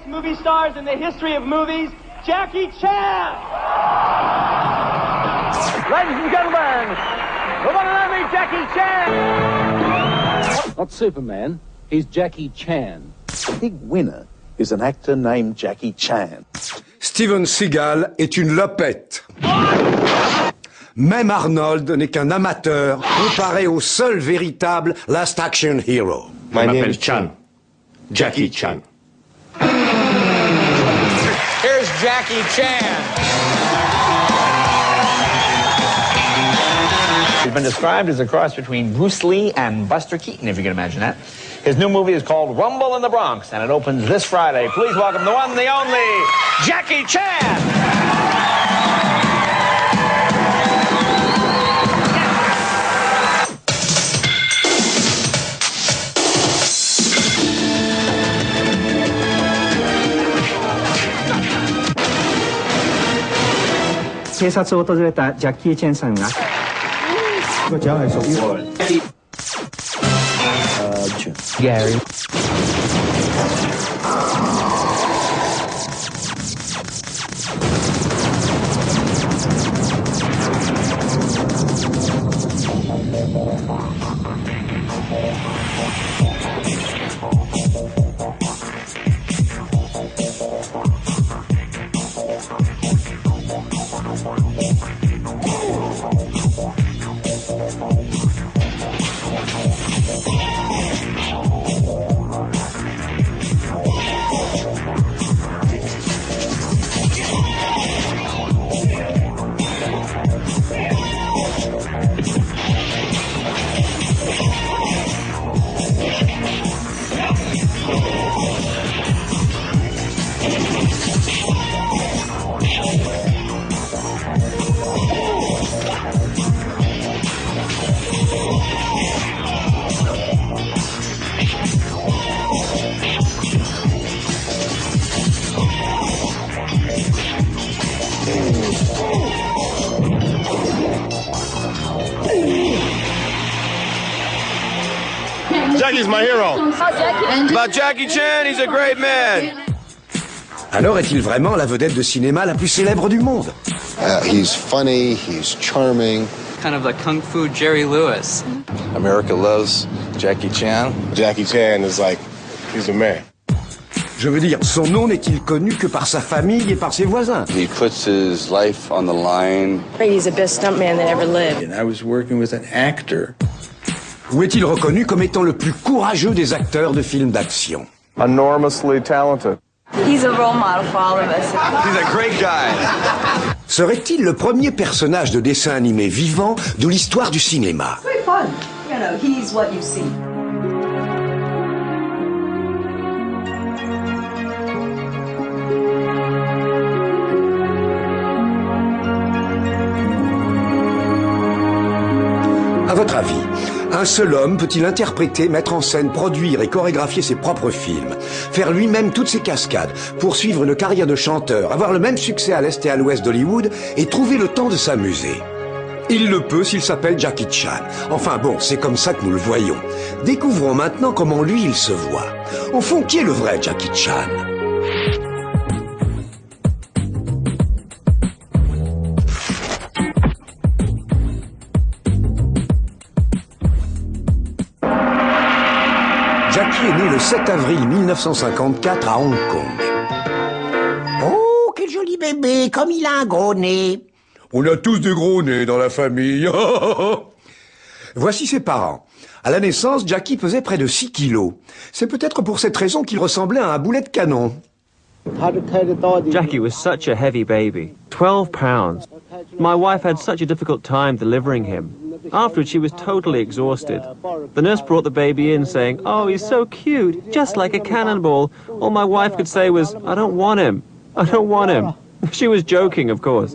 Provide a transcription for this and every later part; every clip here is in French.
greatest movie stars in the history of movies, Jackie Chan! Ladies and gentlemen, the one and only Jackie Chan! Not Superman, he's Jackie Chan. The big winner is an actor named Jackie Chan. Steven Seagal est une lopette. Même Arnold n'est qu'un amateur comparé au seul véritable Last Action Hero. Je m'appelle Chan. Jackie Chan. Here's Jackie Chan. He's been described as a cross between Bruce Lee and Buster Keaton, if you can imagine that. His new movie is called Rumble in the Bronx, and it opens this Friday. Please welcome the one, the only, Jackie Chan! Gary. Jackie's my hero. But Jackie Chan, he's a great man. Alors est-il vraiment la vedette de cinéma la plus célèbre du monde? He's funny, he's charming. Kind of like Kung Fu Jerry Lewis. America loves Jackie Chan. Jackie Chan is like, he's the man. Je veux dire, son nom n'est-il connu que par sa famille et par ses voisins? He puts his life on the line. He's the best stuntman that ever lived. And I was working with an actor. Ou est-il reconnu comme étant le plus courageux des acteurs de films d'action? Enormously talented. He's a role model for all of us. He's a great guy. Serait-il le premier personnage de dessin animé vivant de l'histoire du cinéma? It's very fun. You know, he's what you see. À votre avis, un seul homme peut-il interpréter, mettre en scène, produire et chorégraphier ses propres films, faire lui-même toutes ses cascades, poursuivre une carrière de chanteur, avoir le même succès à l'est et à l'ouest d'Hollywood et trouver le temps de s'amuser? Il le peut s'il s'appelle Jackie Chan. Enfin bon, c'est comme ça que nous le voyons. Découvrons maintenant comment lui il se voit. Au fond, qui est le vrai Jackie Chan? Jackie est né le 7 avril 1954 à Hong Kong. Oh, quel joli bébé, comme il a un gros nez. On a tous des gros nez dans la famille. Voici ses parents. À la naissance, Jackie pesait près de 6 kilos. C'est peut-être pour cette raison qu'il ressemblait à un boulet de canon. Jackie was such a heavy baby, 12 pounds. My wife had such a difficult time delivering him. Afterwards, she was totally exhausted. The nurse brought the baby in saying, "Oh, he's so cute, just like a cannonball." All my wife could say was, "I don't want him. I don't want him." She was joking, of course.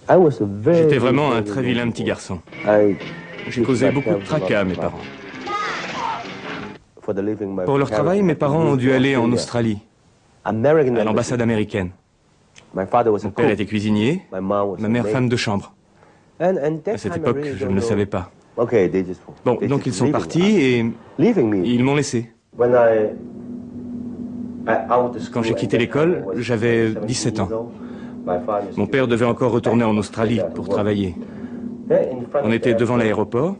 J'étais vraiment un très vilain petit garçon. J'ai causé beaucoup de tracas à mes parents. Pour leur travail, mes parents ont dû aller en Australie, à l'ambassade américaine. Mon père était cuisinier, ma mère femme de chambre. À cette époque, je ne le savais pas. Bon, donc ils sont partis et ils m'ont laissé. Quand j'ai quitté l'école, j'avais 17 ans. Mon père devait encore retourner en Australie pour travailler. On était devant l'aéroport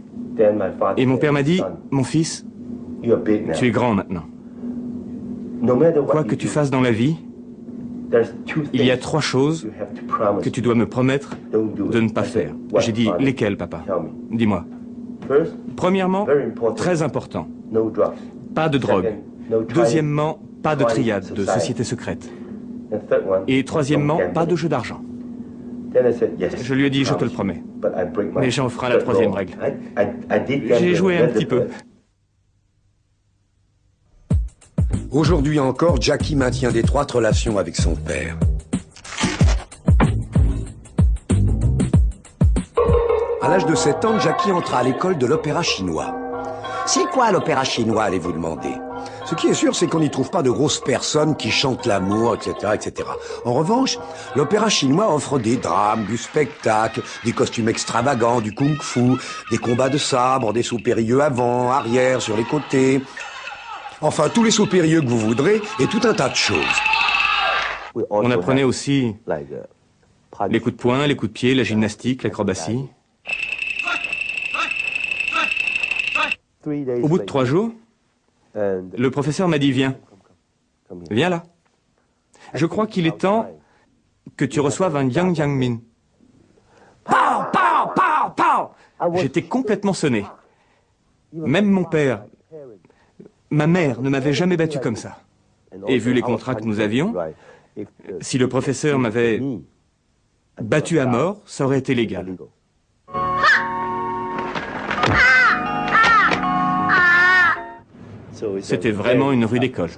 et mon père m'a dit « Mon fils, tu es grand maintenant. Quoi que tu fasses dans la vie, il y a 3 choses que tu dois me promettre de ne pas faire. » J'ai dit « Lesquelles, papa? Dis-moi. » Premièrement, très important, pas de drogue. Deuxièmement, pas de triade, de société secrète. Et troisièmement, pas de jeu d'argent. Je lui ai dit, je te le promets. Mais j'enfreins la 3e règle. J'ai joué un petit peu. Aujourd'hui encore, Jackie maintient d'étroites relations avec son père. À l'âge de 7 ans, Jackie entra à l'école de l'opéra chinois. C'est quoi l'opéra chinois, allez-vous demander? Ce qui est sûr, c'est qu'on n'y trouve pas de grosses personnes qui chantent l'amour, etc., etc. En revanche, l'opéra chinois offre des drames, du spectacle, des costumes extravagants, du kung-fu, des combats de sabre, des sauts périlleux avant, arrière, sur les côtés. Enfin, tous les sauts périlleux que vous voudrez et tout un tas de choses. On apprenait aussi les coups de poing, les coups de pied, la gymnastique, l'acrobatie. Au bout de 3 jours, le professeur m'a dit, viens là. Je crois qu'il est temps que tu reçoives un Yang Yang Min. Pow, pow, pow, pow. J'étais complètement sonné. Même mon père, ma mère ne m'avait jamais battu comme ça. Et vu les contrats que nous avions, si le professeur m'avait battu à mort, ça aurait été légal. C'était vraiment une rue d'école.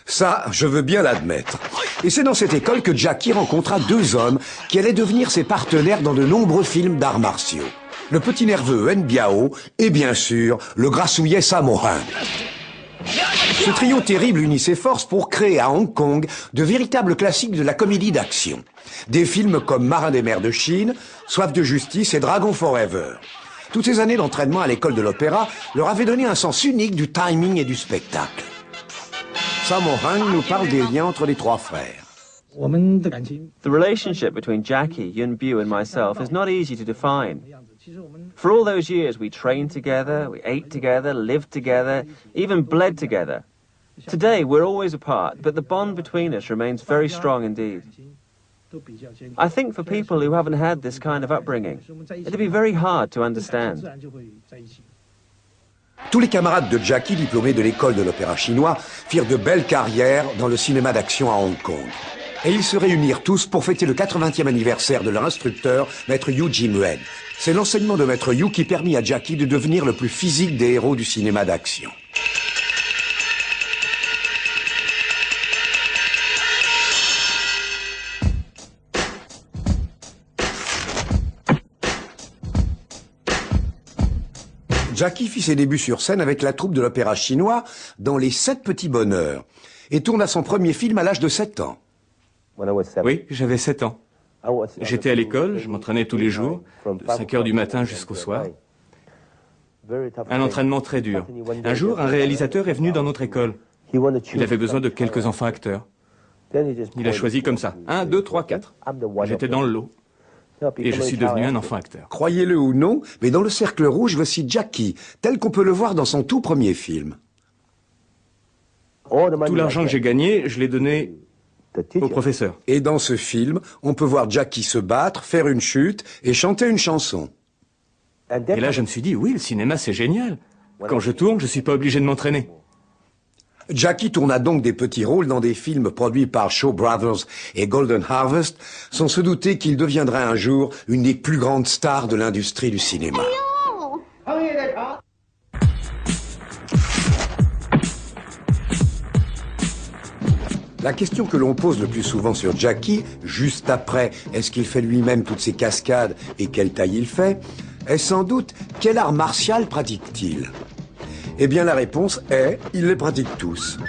Ça, je veux bien l'admettre. Et c'est dans cette école que Jackie rencontra 2 hommes qui allaient devenir ses partenaires dans de nombreux films d'arts martiaux. Le petit nerveux Wen Biao et bien sûr, le grassouillet Sammo Hung. Ce trio terrible unit ses forces pour créer à Hong Kong de véritables classiques de la comédie d'action. Des films comme Marin des mers de Chine, Soif de justice et Dragon Forever. Toutes ces années d'entraînement à l'école de l'opéra leur avaient donné un sens unique du timing et du spectacle. Sammo Hung nous parle des liens entre les 3 frères. The relationship between Jackie, Yuen Biao and myself is not easy to define. For all those years we trained together, we ate together, lived together, even bled together. Today we're always apart, but the bond between us remains very strong indeed. I think for people who haven't had this kind of upbringing, it'd be very hard to understand. Tous les camarades de Jackie, diplômés de l'école de l'opéra chinois, firent de belles carrières dans le cinéma d'action à Hong Kong. Et ils se réunirent tous pour fêter le 80e anniversaire de leur instructeur, Maître Yu Jin-wen. C'est l'enseignement de Maître Yu qui permit à Jackie de devenir le plus physique des héros du cinéma d'action. Jackie fit ses débuts sur scène avec la troupe de l'opéra chinois dans Les 7 petits bonheurs et tourna son premier film à l'âge de 7 ans. Oui, j'avais 7 ans. J'étais à l'école, je m'entraînais tous les jours, de 5 heures du matin jusqu'au soir. Un entraînement très dur. Un jour, un réalisateur est venu dans notre école. Il avait besoin de quelques enfants acteurs. Il a choisi comme ça. 1, 2, 3, 4. J'étais dans le lot. Et je suis devenu un enfant acteur. Croyez-le ou non, mais dans le cercle rouge, voici Jackie, tel qu'on peut le voir dans son tout premier film. Tout l'argent que j'ai gagné, je l'ai donné au professeur. Et dans ce film, on peut voir Jackie se battre, faire une chute et chanter une chanson. Et là, je me suis dit, oui, le cinéma, c'est génial. Quand je tourne, je suis pas obligé de m'entraîner. Jackie tourna donc des petits rôles dans des films produits par Shaw Brothers et Golden Harvest, sans se douter qu'il deviendrait un jour une des plus grandes stars de l'industrie du cinéma. La question que l'on pose le plus souvent sur Jackie, juste après est-ce qu'il fait lui-même toutes ses cascades et quelle taille il fait, est sans doute quel art martial pratique-t-il? Eh bien la réponse est, ils les pratiquent tous.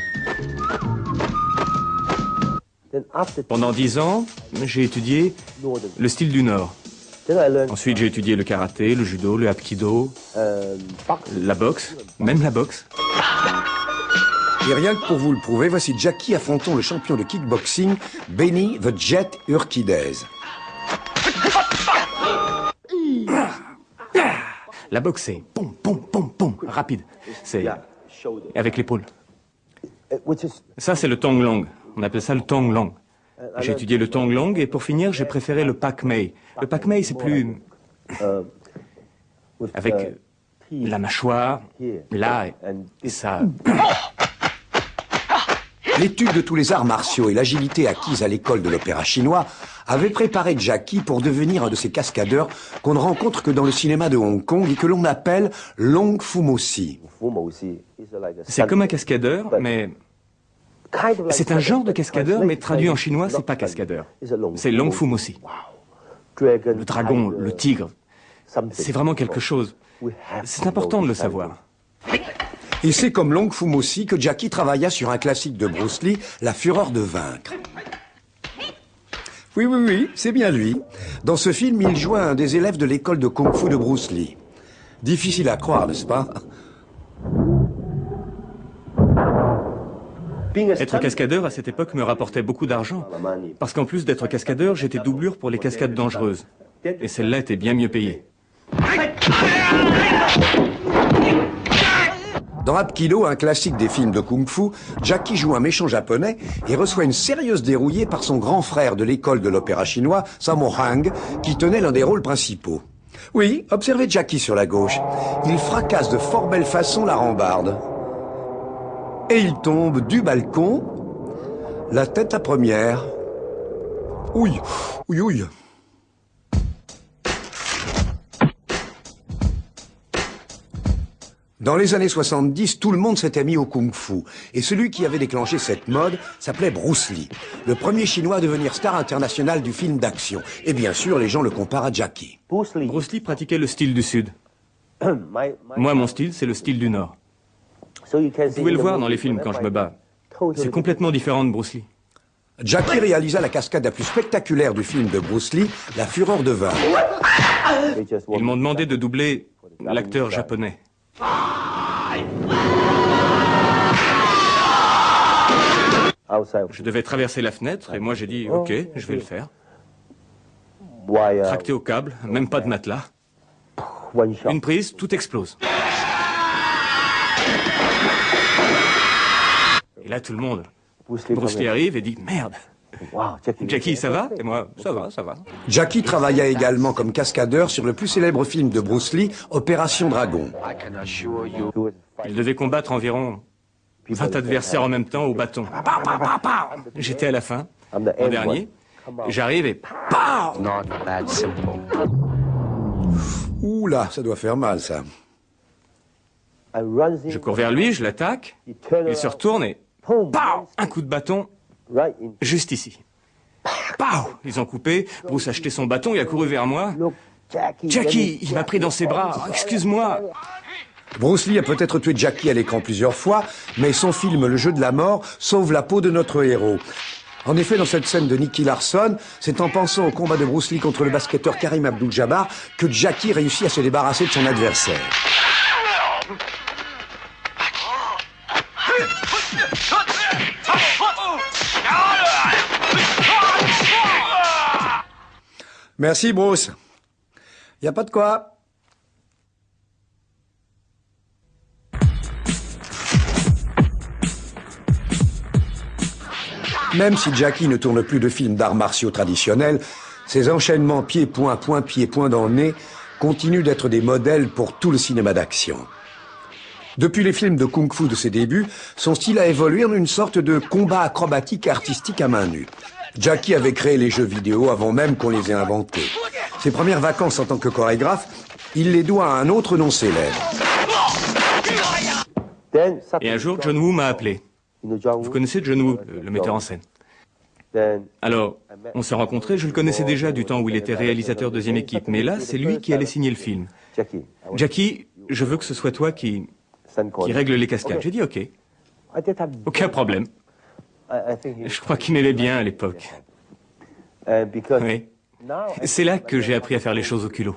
Pendant 10 ans, j'ai étudié le style du Nord. Ensuite, j'ai étudié le karaté, le judo, le hapkido, la boxe, même la boxe. Et rien que pour vous le prouver, voici Jackie affrontant le champion de kickboxing, Benny the Jet Urquidez. La boxe, c'est pom, pom, pom, pom, rapide. C'est avec l'épaule. Ça, c'est le Tong Long. On appelle ça le Tong Long. J'ai étudié le Tong Long et pour finir, j'ai préféré le Pak Mei. Le Pak Mei, c'est plus... avec la mâchoire, là, et ça... L'étude de tous les arts martiaux et l'agilité acquise à l'école de l'opéra chinois avaient préparé Jackie pour devenir un de ces cascadeurs qu'on ne rencontre que dans le cinéma de Hong Kong et que l'on appelle Long Fu Mosi. C'est comme un cascadeur, mais... C'est un genre de cascadeur, mais traduit en chinois, c'est pas cascadeur. C'est Long Fu Mosi. Le dragon, le tigre, c'est vraiment quelque chose. C'est important de le savoir. Et c'est comme Long Fu Mosi que Jackie travailla sur un classique de Bruce Lee, La Fureur de vaincre. Oui, c'est bien lui. Dans ce film, il joue un des élèves de l'école de Kung Fu de Bruce Lee. Difficile à croire, n'est-ce pas? Être cascadeur à cette époque me rapportait beaucoup d'argent. Parce qu'en plus d'être cascadeur, j'étais doublure pour les cascades dangereuses. Et celle-là était bien mieux payée. Dans Hapkido, un classique des films de kung-fu, Jackie joue un méchant japonais et reçoit une sérieuse dérouillée par son grand frère de l'école de l'opéra chinois, Sammo Hung, qui tenait l'un des rôles principaux. Oui, observez Jackie sur la gauche. Il fracasse de fort belle façon la rambarde. Et il tombe du balcon, la tête à première. Ouille. Dans les années 70, tout le monde s'était mis au kung-fu. Et celui qui avait déclenché cette mode s'appelait Bruce Lee, le premier Chinois à devenir star international du film d'action. Et bien sûr, les gens le comparent à Jackie. Bruce Lee pratiquait le style du Sud. Moi, mon style, c'est le style du Nord. Vous pouvez le voir dans les films quand je me bats. C'est complètement différent de Bruce Lee. Jackie réalisa la cascade la plus spectaculaire du film de Bruce Lee, La Fureur de vaincre. Ils m'ont demandé de doubler l'acteur japonais. Je devais traverser la fenêtre et moi j'ai dit ok, je vais le faire. Tracté au câble, même pas de matelas. Une prise, tout explose. Et là tout le monde. Bruce Lee arrive et dit merde. Jackie, ça va? Et moi, ça va. Jackie travailla également comme cascadeur sur le plus célèbre film de Bruce Lee, Opération Dragon. Il devait combattre environ 20 adversaires en même temps au bâton. J'étais à la fin, en dernier. J'arrive et... Ouh là, ça doit faire mal, ça. Je cours vers lui, je l'attaque, il se retourne et... Un coup de bâton, juste ici. Ils ont coupé, Bruce a jeté son bâton, il a couru vers moi. Jackie, il m'a pris dans ses bras, excuse-moi. Bruce Lee a peut-être tué Jackie à l'écran plusieurs fois, mais son film Le jeu de la mort sauve la peau de notre héros. En effet, dans cette scène de Nicky Larson, c'est en pensant au combat de Bruce Lee contre le basketteur Karim Abdul-Jabbar que Jackie réussit à se débarrasser de son adversaire. Merci, Bruce. Y a pas de quoi. Même si Jackie ne tourne plus de films d'arts martiaux traditionnels, ses enchaînements pied-point, pied-point dans le nez continuent d'être des modèles pour tout le cinéma d'action. Depuis les films de kung-fu de ses débuts, son style a évolué en une sorte de combat acrobatique et artistique à main nue. Jackie avait créé les jeux vidéo avant même qu'on les ait inventés. Ses premières vacances en tant que chorégraphe, il les doit à un autre nom célèbre. Et un jour, John Woo m'a appelé. Vous connaissez John Woo, le metteur en scène? Alors, on s'est rencontrés, je le connaissais déjà du temps où il était réalisateur deuxième équipe, mais là, c'est lui qui allait signer le film. Jackie, je veux que ce soit toi qui règle les cascades. J'ai dit ok. Aucun problème. Je crois qu'il m'aimait bien à l'époque. Oui. C'est là que j'ai appris à faire les choses au culot.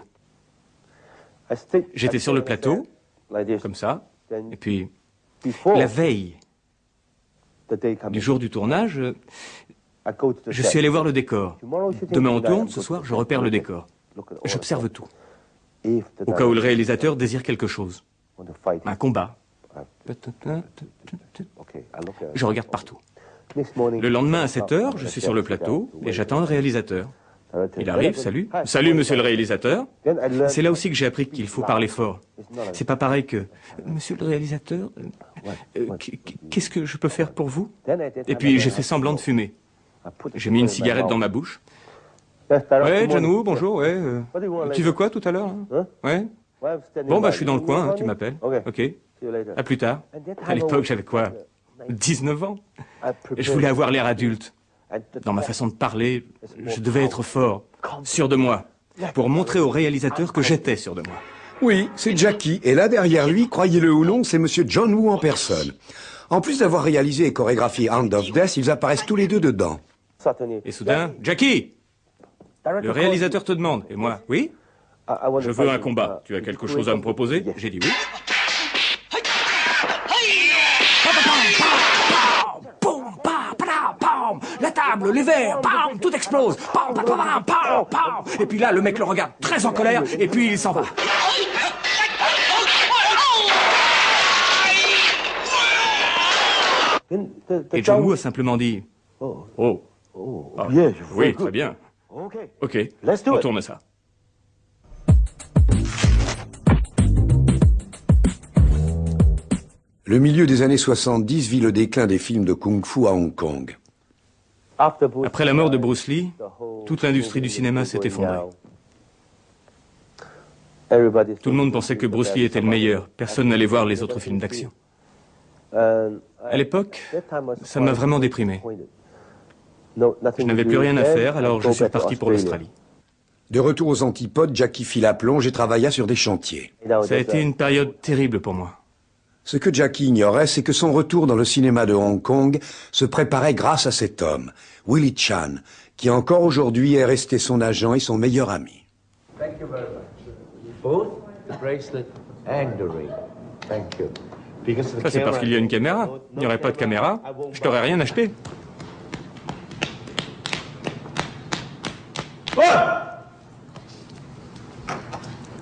J'étais sur le plateau, comme ça, et puis la veille, Du jour du tournage, je suis allé voir le décor. Demain on tourne, ce soir je repère le décor. J'observe tout. Au cas où le réalisateur désire quelque chose. Un combat. Je regarde partout. Le lendemain à 7 h, je suis sur le plateau et j'attends le réalisateur. Il arrive, salut. Salut, monsieur le réalisateur. C'est là aussi que j'ai appris qu'il faut parler fort. C'est pas pareil que, monsieur le réalisateur, qu'est-ce que je peux faire pour vous? Et puis j'ai fait semblant de fumer. J'ai mis une cigarette dans ma bouche. Ouais, Janou, bonjour, ouais. Tu veux quoi tout à l'heure? Ouais. Bon, bah je suis dans le coin, hein, tu m'appelles. Ok. À plus tard. À l'époque, j'avais quoi? 19 ans. Je voulais avoir l'air adulte. Dans ma façon de parler, je devais être fort, sûr de moi, pour montrer au réalisateur que j'étais sûr de moi. Oui, c'est Jackie, et là derrière lui, croyez-le ou non, c'est monsieur John Woo en personne. En plus d'avoir réalisé et chorégraphié Hand of Death, ils apparaissent tous les deux dedans. Et soudain, Jackie! Le réalisateur te demande, et moi, oui? Je veux un combat. Tu as quelque chose à me proposer? J'ai dit oui. La table, les verres, bam, tout explose. Pam, pam, pam, pam, pam. Et puis là, le mec le regarde très en colère, et puis il s'en va. Et John Woo a simplement dit, oh. Ah, oui, très bien. Ok, on tourne ça. Le milieu des années 70 vit le déclin des films de kung-fu à Hong Kong. Après la mort de Bruce Lee, toute l'industrie du cinéma s'est effondrée. Tout le monde pensait que Bruce Lee était le meilleur. Personne n'allait voir les autres films d'action. À l'époque, ça m'a vraiment déprimé. Je n'avais plus rien à faire, alors je suis parti pour l'Australie. De retour aux antipodes, Jackie fit la plonge et travailla sur des chantiers. Ça a été une période terrible pour moi. Ce que Jackie ignorait, c'est que son retour dans le cinéma de Hong Kong se préparait grâce à cet homme, Willie Chan, qui encore aujourd'hui est resté son agent et son meilleur ami. Thank you very much. Both the bracelet and the ring. Thank you. Ça, c'est parce qu'il y a une caméra. Il n'y aurait pas de caméra, je t'aurais rien acheté.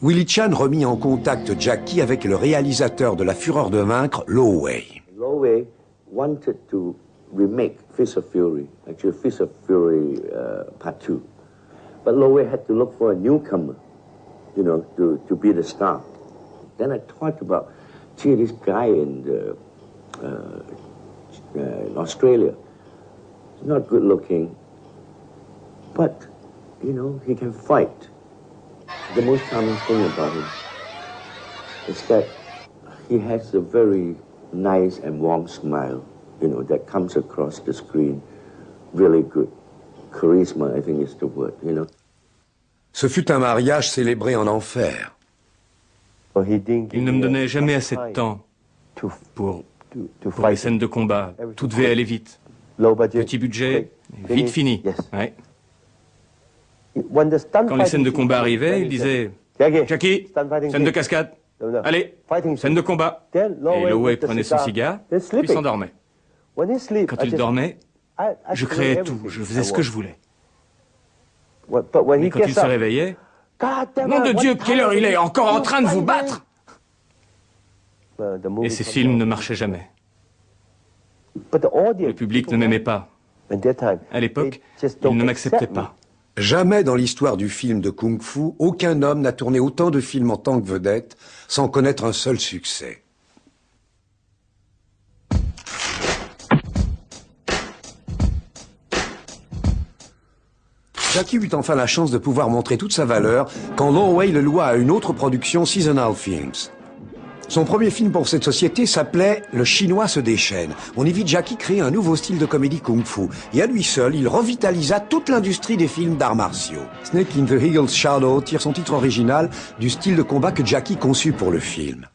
Willie Chan remit en contact Jackie avec le réalisateur de La Fureur de vaincre, Lo Wei. Lo Wei wanted to remake Fist of Fury, actually Fist of Fury Part 2. But Lo Wei had to look for a newcomer, you know, to be the star. Then I thought about, gee, this guy in Australia, he's not good looking, but, you know, he can fight. The most common thing about him is that he has a very nice and warm smile, you know, that comes across the screen. Really good. Charisma, I think is the word, you know. Ce fut un mariage célébré en enfer. Il ne me donnait jamais assez de temps pour les scènes de combat. Tout devait aller vite. Petit budget, vite fini. Ouais. Quand les scènes de combat arrivaient, il disait « Jackie, scène de cascade. Allez, scène de combat. » Et Lo Wei prenait son cigare, puis s'endormait. Quand il dormait, je créais tout, je faisais ce que je voulais. Mais quand il se réveillait, « Nom de Dieu, quelle heure il est? Encore en train de vous battre !» Et ces films ne marchaient jamais. Le public ne m'aimait pas. À l'époque, il ne m'acceptait pas. Jamais dans l'histoire du film de kung-fu, aucun homme n'a tourné autant de films en tant que vedette sans connaître un seul succès. Jackie eut enfin la chance de pouvoir montrer toute sa valeur quand Lo Wei le loua à une autre production, Seasonal Films. Son premier film pour cette société s'appelait « Le Chinois se déchaîne ». On y vit Jackie créer un nouveau style de comédie kung-fu. Et à lui seul, il revitalisa toute l'industrie des films d'arts martiaux. Snake in the Eagle's Shadow tire son titre original du style de combat que Jackie conçut pour le film.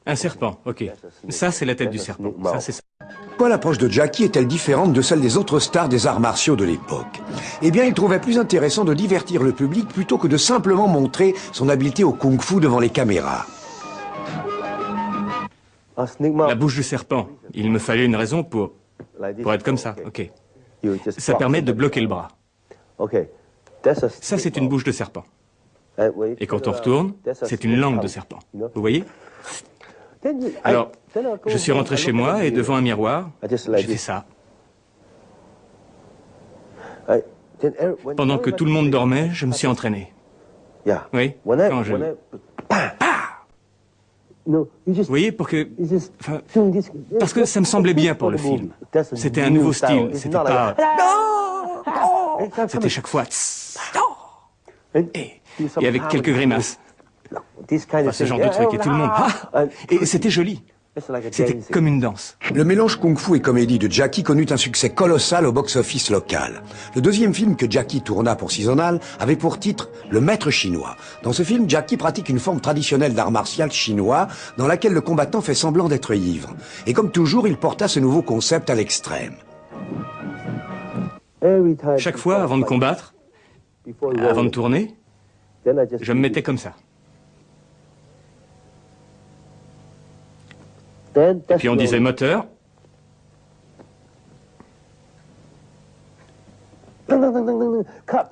Un serpent, ok. Ça, c'est la tête du serpent. Ça, c'est ça. Pourquoi l'approche de Jackie est-elle différente de celle des autres stars des arts martiaux de l'époque? Eh bien, il trouvait plus intéressant de divertir le public plutôt que de simplement montrer son habileté au kung-fu devant les caméras. La bouche du serpent. Il me fallait une raison pour Pour être comme ça, ok. Ça permet de bloquer le bras. Ça, c'est une bouche de serpent. Et quand on retourne, c'est une langue de serpent. Vous voyez? Alors, je suis rentré chez moi et devant un miroir, j'ai fait ça. Pendant que tout le monde dormait, je me suis entraîné. Oui, quand je... Vous voyez, pour que... Enfin, parce que ça me semblait bien pour le film. C'était un nouveau style, c'était pas... C'était chaque fois... Et avec quelques grimaces. Enfin, ce genre de truc, et tout le monde... Et c'était joli. C'était comme une danse. Le mélange kung-fu et comédie de Jackie connut un succès colossal au box-office local. Le deuxième film que Jackie tourna pour Seasonal avait pour titre Le Maître chinois. Dans ce film, Jackie pratique une forme traditionnelle d'art martial chinois dans laquelle le combattant fait semblant d'être ivre. Et comme toujours, il porta ce nouveau concept à l'extrême. Chaque fois, avant de combattre, avant de tourner, je me mettais comme ça. Et puis on disait moteur.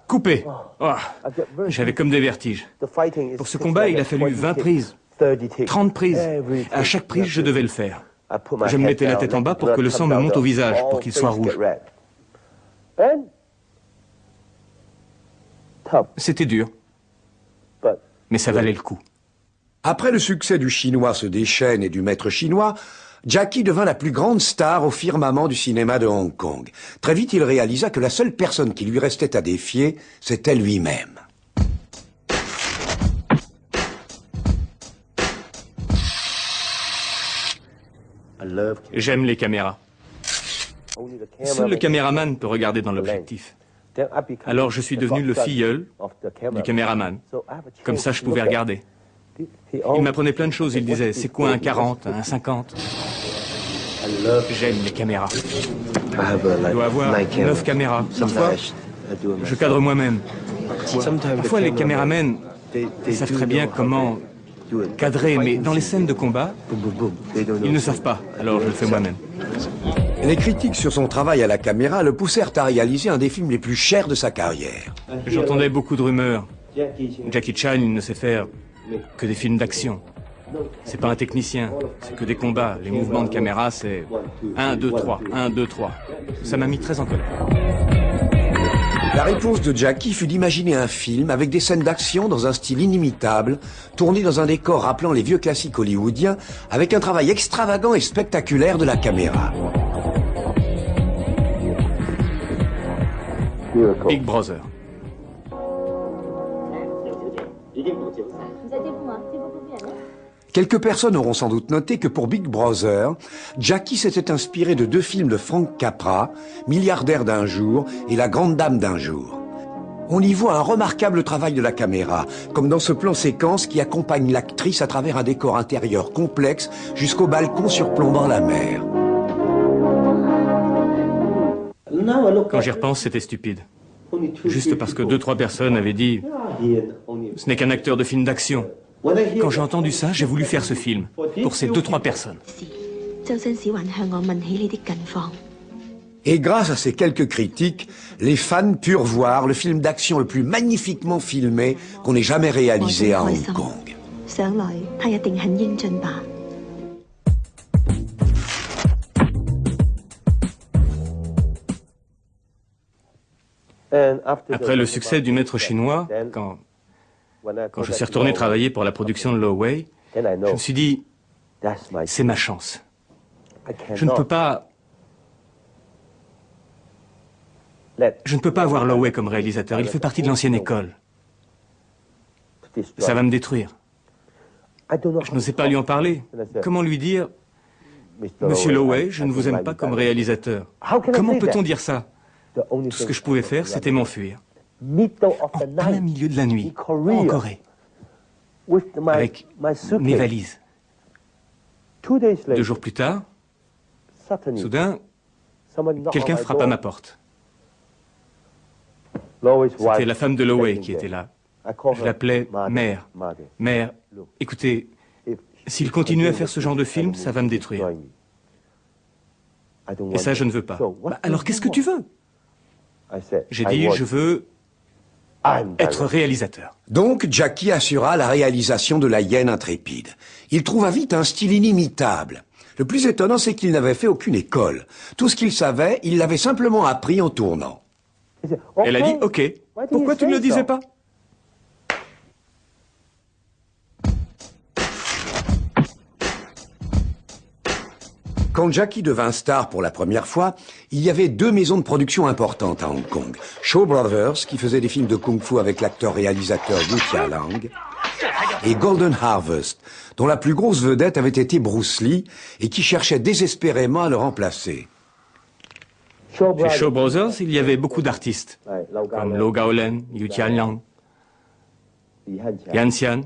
Coupé. Oh, j'avais comme des vertiges. Pour ce combat, il a fallu 20 prises, 30 prises. À chaque prise, je devais le faire. Je me mettais la tête en bas pour que le sang me monte au visage, pour qu'il soit rouge. C'était dur. Mais ça valait le coup. Après le succès du Chinois se déchaîne et du Maître chinois, Jackie devint la plus grande star au firmament du cinéma de Hong Kong. Très vite, il réalisa que la seule personne qui lui restait à défier, c'était lui-même. J'aime les caméras. Seul le caméraman peut regarder dans l'objectif. Alors je suis devenu le filleul du caméraman. Comme ça, je pouvais regarder. Il m'apprenait plein de choses. Il disait, c'est quoi un 40, un 50? J'aime les caméras. Je dois avoir 9 caméras. Parfois, je cadre moi-même. Parfois, les caméramens savent très bien comment cadrer, mais dans les scènes de combat, ils ne savent pas. Alors je le fais moi-même. Les critiques sur son travail à la caméra le poussèrent à réaliser un des films les plus chers de sa carrière. J'entendais beaucoup de rumeurs. Jackie Chan, il ne sait faire que des films d'action. C'est pas un technicien, c'est que des combats. Les mouvements de caméra, c'est 1, 2, 3, 1, 2, 3. Ça m'a mis très en colère. La réponse de Jackie fut d'imaginer un film avec des scènes d'action dans un style inimitable, tourné dans un décor rappelant les vieux classiques hollywoodiens, avec un travail extravagant et spectaculaire de la caméra. Big Brother. Quelques personnes auront sans doute noté que pour Big Brother, Jackie s'était inspiré de 2 films de Frank Capra, Milliardaire d'un jour et La Grande Dame d'un jour. On y voit un remarquable travail de la caméra, comme dans ce plan séquence qui accompagne l'actrice à travers un décor intérieur complexe jusqu'au balcon surplombant la mer. Quand j'y repense, c'était stupide. Juste parce que 2-3 personnes avaient dit « Ce n'est qu'un acteur de film d'action ». Quand j'ai entendu ça, j'ai voulu faire ce film, pour ces 2-3 personnes. Et grâce à ces quelques critiques, les fans purent voir le film d'action le plus magnifiquement filmé qu'on ait jamais réalisé à Hong Kong. Après le succès du Maître chinois, quand je suis retourné travailler pour la production de Lo Wei, je me suis dit, c'est ma chance. Je ne peux pas avoir Lo Wei comme réalisateur. Il fait partie de l'ancienne école. Ça va me détruire. Je n'osais pas lui en parler. Comment lui dire, Monsieur Lo Wei, je ne vous aime pas comme réalisateur. Comment peut-on dire ça? Tout ce que je pouvais faire, c'était m'enfuir. En plein milieu de la nuit, en Corée, avec mes valises. 2 jours plus tard, soudain, quelqu'un frappe à ma porte. C'était la femme de Lo Wei qui était là. Je l'appelais Mère. Mère, écoutez, s'il continue à faire ce genre de film, ça va me détruire. Et ça, je ne veux pas. Bah, alors qu'est-ce que tu veux? J'ai dit, je veux être réalisateur. Donc, Jackie assura la réalisation de La Hyène intrépide. Il trouva vite un style inimitable. Le plus étonnant, c'est qu'il n'avait fait aucune école. Tout ce qu'il savait, il l'avait simplement appris en tournant. Elle a dit, OK, pourquoi tu ne le disais pas? Quand Jackie devint star pour la première fois, il y avait 2 maisons de production importantes à Hong Kong. Shaw Brothers, qui faisait des films de kung-fu avec l'acteur-réalisateur Yu Tia-lang, et Golden Harvest, dont la plus grosse vedette avait été Bruce Lee et qui cherchait désespérément à le remplacer. Chez Shaw Brothers, il y avait beaucoup d'artistes, comme Lo Gao-len, Yu Tia-lang, Yan Xian,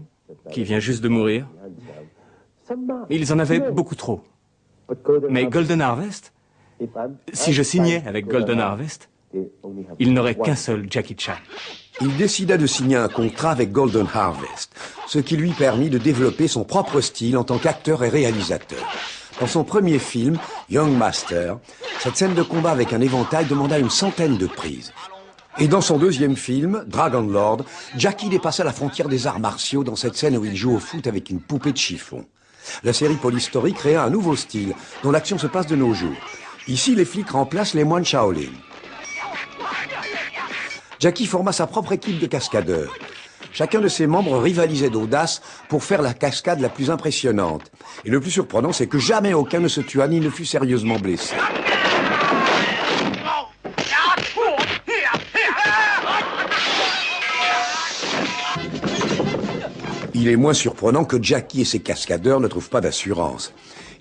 qui vient juste de mourir. Ils en avaient beaucoup trop. Mais Golden Harvest, si je signais avec Golden Harvest, il n'aurait qu'un seul Jackie Chan. Il décida de signer un contrat avec Golden Harvest, ce qui lui permit de développer son propre style en tant qu'acteur et réalisateur. Dans son premier film, Young Master, cette scène de combat avec un éventail demanda une centaine de prises. Et dans son deuxième film, Dragon Lord, Jackie dépassa la frontière des arts martiaux dans cette scène où il joue au foot avec une poupée de chiffon. La série Polystory créa un nouveau style, dont l'action se passe de nos jours. Ici, les flics remplacent les moines Shaolin. Jackie forma sa propre équipe de cascadeurs. Chacun de ses membres rivalisait d'audace pour faire la cascade la plus impressionnante. Et le plus surprenant, c'est que jamais aucun ne se tua ni ne fut sérieusement blessé. Il est moins surprenant que Jackie et ses cascadeurs ne trouvent pas d'assurance.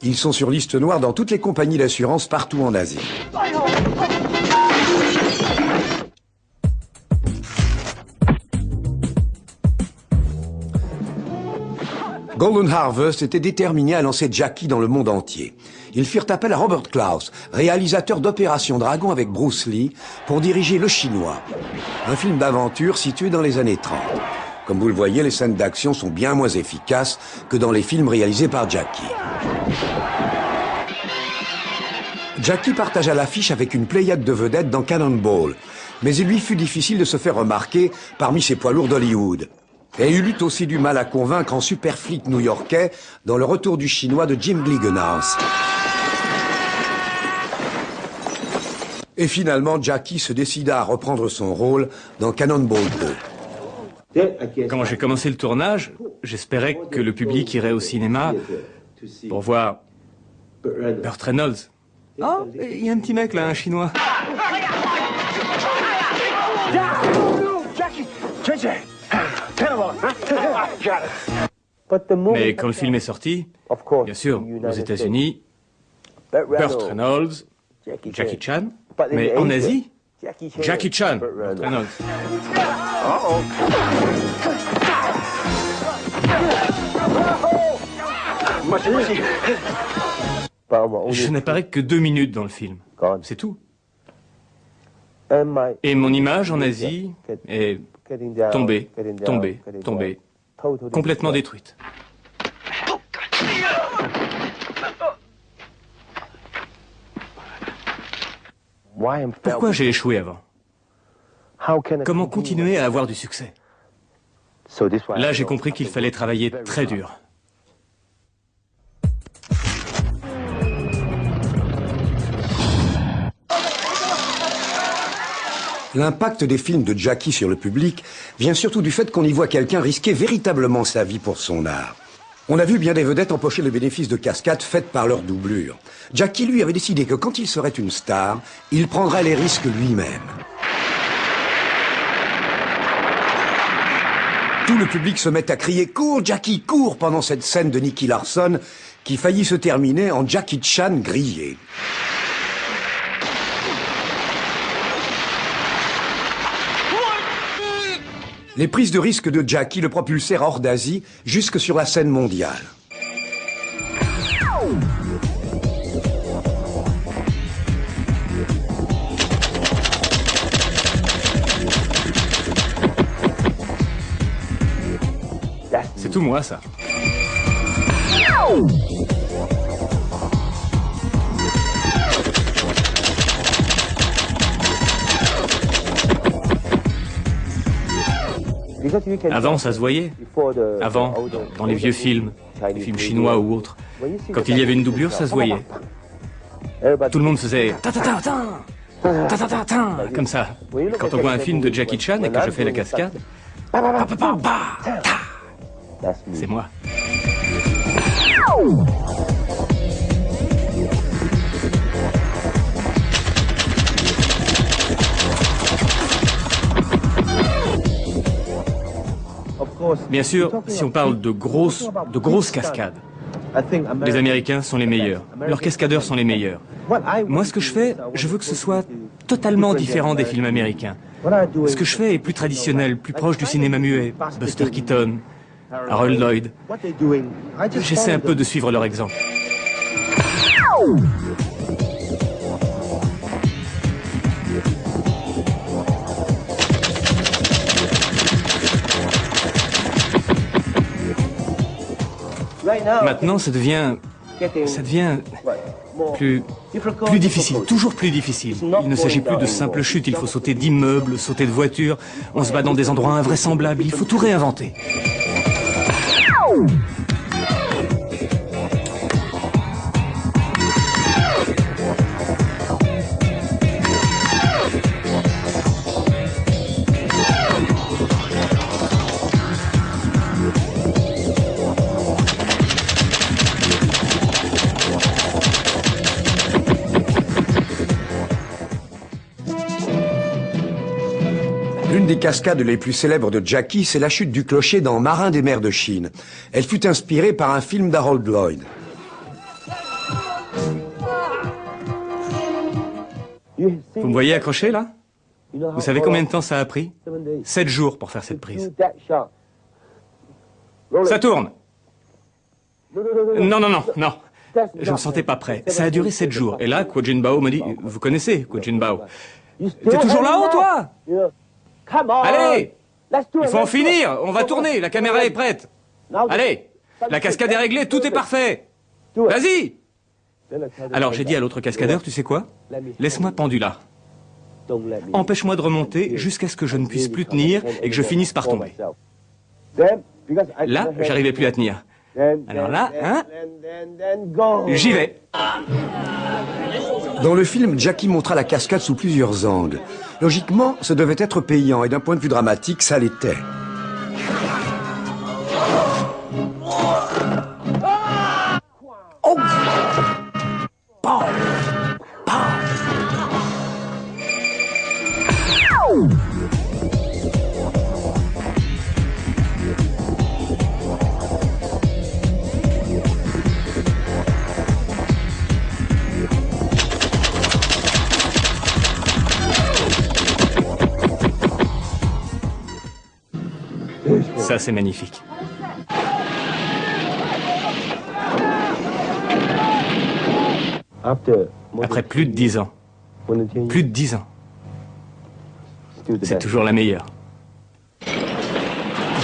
Ils sont sur liste noire dans toutes les compagnies d'assurance partout en Asie. Golden Harvest était déterminé à lancer Jackie dans le monde entier. Ils firent appel à Robert Klaus, réalisateur d'Opération Dragon avec Bruce Lee, pour diriger Le Chinois, un film d'aventure situé dans les années 30. Comme vous le voyez, les scènes d'action sont bien moins efficaces que dans les films réalisés par Jackie. Jackie partagea l'affiche avec une pléiade de vedettes dans Cannonball, mais il lui fut difficile de se faire remarquer parmi ces poids lourds d'Hollywood. Et il eut aussi du mal à convaincre en super flic new-yorkais dans Le Retour du Chinois de Jim Glickenhaus. Et finalement, Jackie se décida à reprendre son rôle dans Cannonball 2. Quand j'ai commencé le tournage, j'espérais que le public irait au cinéma pour voir Burt Reynolds. Oh, il y a un petit mec là, un Chinois. Mais quand le film est sorti, bien sûr, aux États-Unis, Burt Reynolds, Jackie Chan, mais en Asie, Jackie Chan, Burt Reynolds. Je n'apparais que 2 minutes dans le film, c'est tout. Et mon image en Asie est tombée, complètement détruite. Pourquoi j'ai échoué avant? Comment continuer à avoir du succès? Là, j'ai compris qu'il fallait travailler très dur. L'impact des films de Jackie sur le public vient surtout du fait qu'on y voit quelqu'un risquer véritablement sa vie pour son art. On a vu bien des vedettes empocher le bénéfice de cascades faites par leur doublure. Jackie, lui, avait décidé que quand il serait une star, il prendrait les risques lui-même. Tout le public se met à crier « Cours, Jackie, cours !» pendant cette scène de Nicky Larson qui faillit se terminer en Jackie Chan grillé. Les prises de risque de Jackie le propulsèrent hors d'Asie jusque sur la scène mondiale. C'est tout moi, ça. Avant, ça se voyait. Avant, dans les vieux films, les films chinois ou autres, quand il y avait une doublure, ça se voyait. Tout le monde faisait ta-ta-ta-ta, comme ça. Quand on voit un film de Jackie Chan et que je fais la cascade, c'est moi. Bien sûr, si on parle de grosses cascades, les Américains sont les meilleurs. Leurs cascadeurs sont les meilleurs. Moi, ce que je fais, je veux que ce soit totalement différent des films américains. Ce que je fais est plus traditionnel, plus proche du cinéma muet. Buster Keaton, Harold Lloyd. J'essaie un peu de suivre leur exemple. Maintenant, ça devient plus difficile, toujours plus difficile. Il ne s'agit plus de simples chutes, il faut sauter d'immeubles, sauter de voitures, on se bat dans des endroits invraisemblables, il faut tout réinventer. L'une des cascades les plus célèbres de Jackie, c'est la chute du clocher dans Marin des mers de Chine. Elle fut inspirée par un film d'Harold Lloyd. Vous me voyez accroché là? Vous savez combien de temps ça a pris? 7 jours pour faire cette prise. Ça tourne! Non. Je me sentais pas prêt. Ça a duré 7 jours. Et là, Guo Jinbao me dit, vous connaissez Guo Jinbao? T'es toujours là-haut, toi? Allez! Il faut en finir, on va tourner, la caméra est prête. Allez! La cascade est réglée, tout est parfait. Vas-y! Alors j'ai dit à l'autre cascadeur, tu sais quoi? Laisse-moi pendu là. Empêche-moi de remonter jusqu'à ce que je ne puisse plus tenir et que je finisse par tomber. Là, j'arrivais plus à tenir. Alors là, j'y vais. Dans le film, Jackie montra la cascade sous plusieurs angles. Logiquement, ce devait être payant et d'un point de vue dramatique, ça l'était. Oh! Pow! Pow! Ça, c'est magnifique. Après plus de 10 ans. Plus de 10 ans. C'est toujours la meilleure.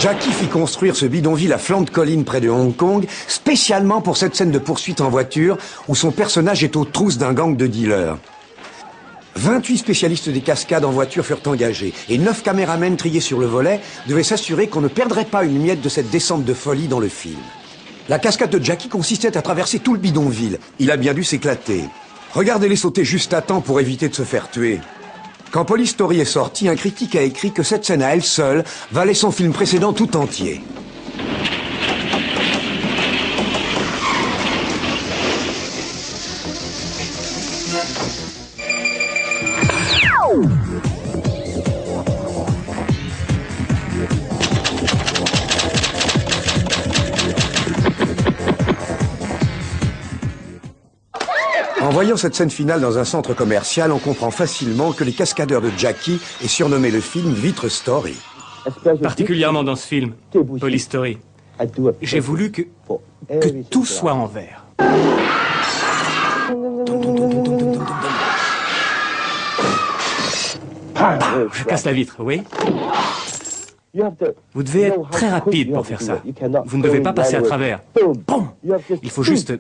Jackie fit construire ce bidonville à flanc de colline près de Hong Kong, spécialement pour cette scène de poursuite en voiture où son personnage est aux trousses d'un gang de dealers. 28 spécialistes des cascades en voiture furent engagés et 9 caméramens triés sur le volet devaient s'assurer qu'on ne perdrait pas une miette de cette descente de folie dans le film. La cascade de Jackie consistait à traverser tout le bidonville. Il a bien dû s'éclater. Regardez-les sauter juste à temps pour éviter de se faire tuer. Quand Police Story est sorti, un critique a écrit que cette scène à elle seule valait son film précédent tout entier. En voyant cette scène finale dans un centre commercial, on comprend facilement que les cascadeurs de Jackie aient surnommé le film Vitre Story. Particulièrement dans ce film, Police Story. J'ai voulu que tout soit en vert. Je casse la vitre, oui. Vous devez être très rapide pour faire ça. Vous ne devez pas passer à travers. Boum! Il faut juste...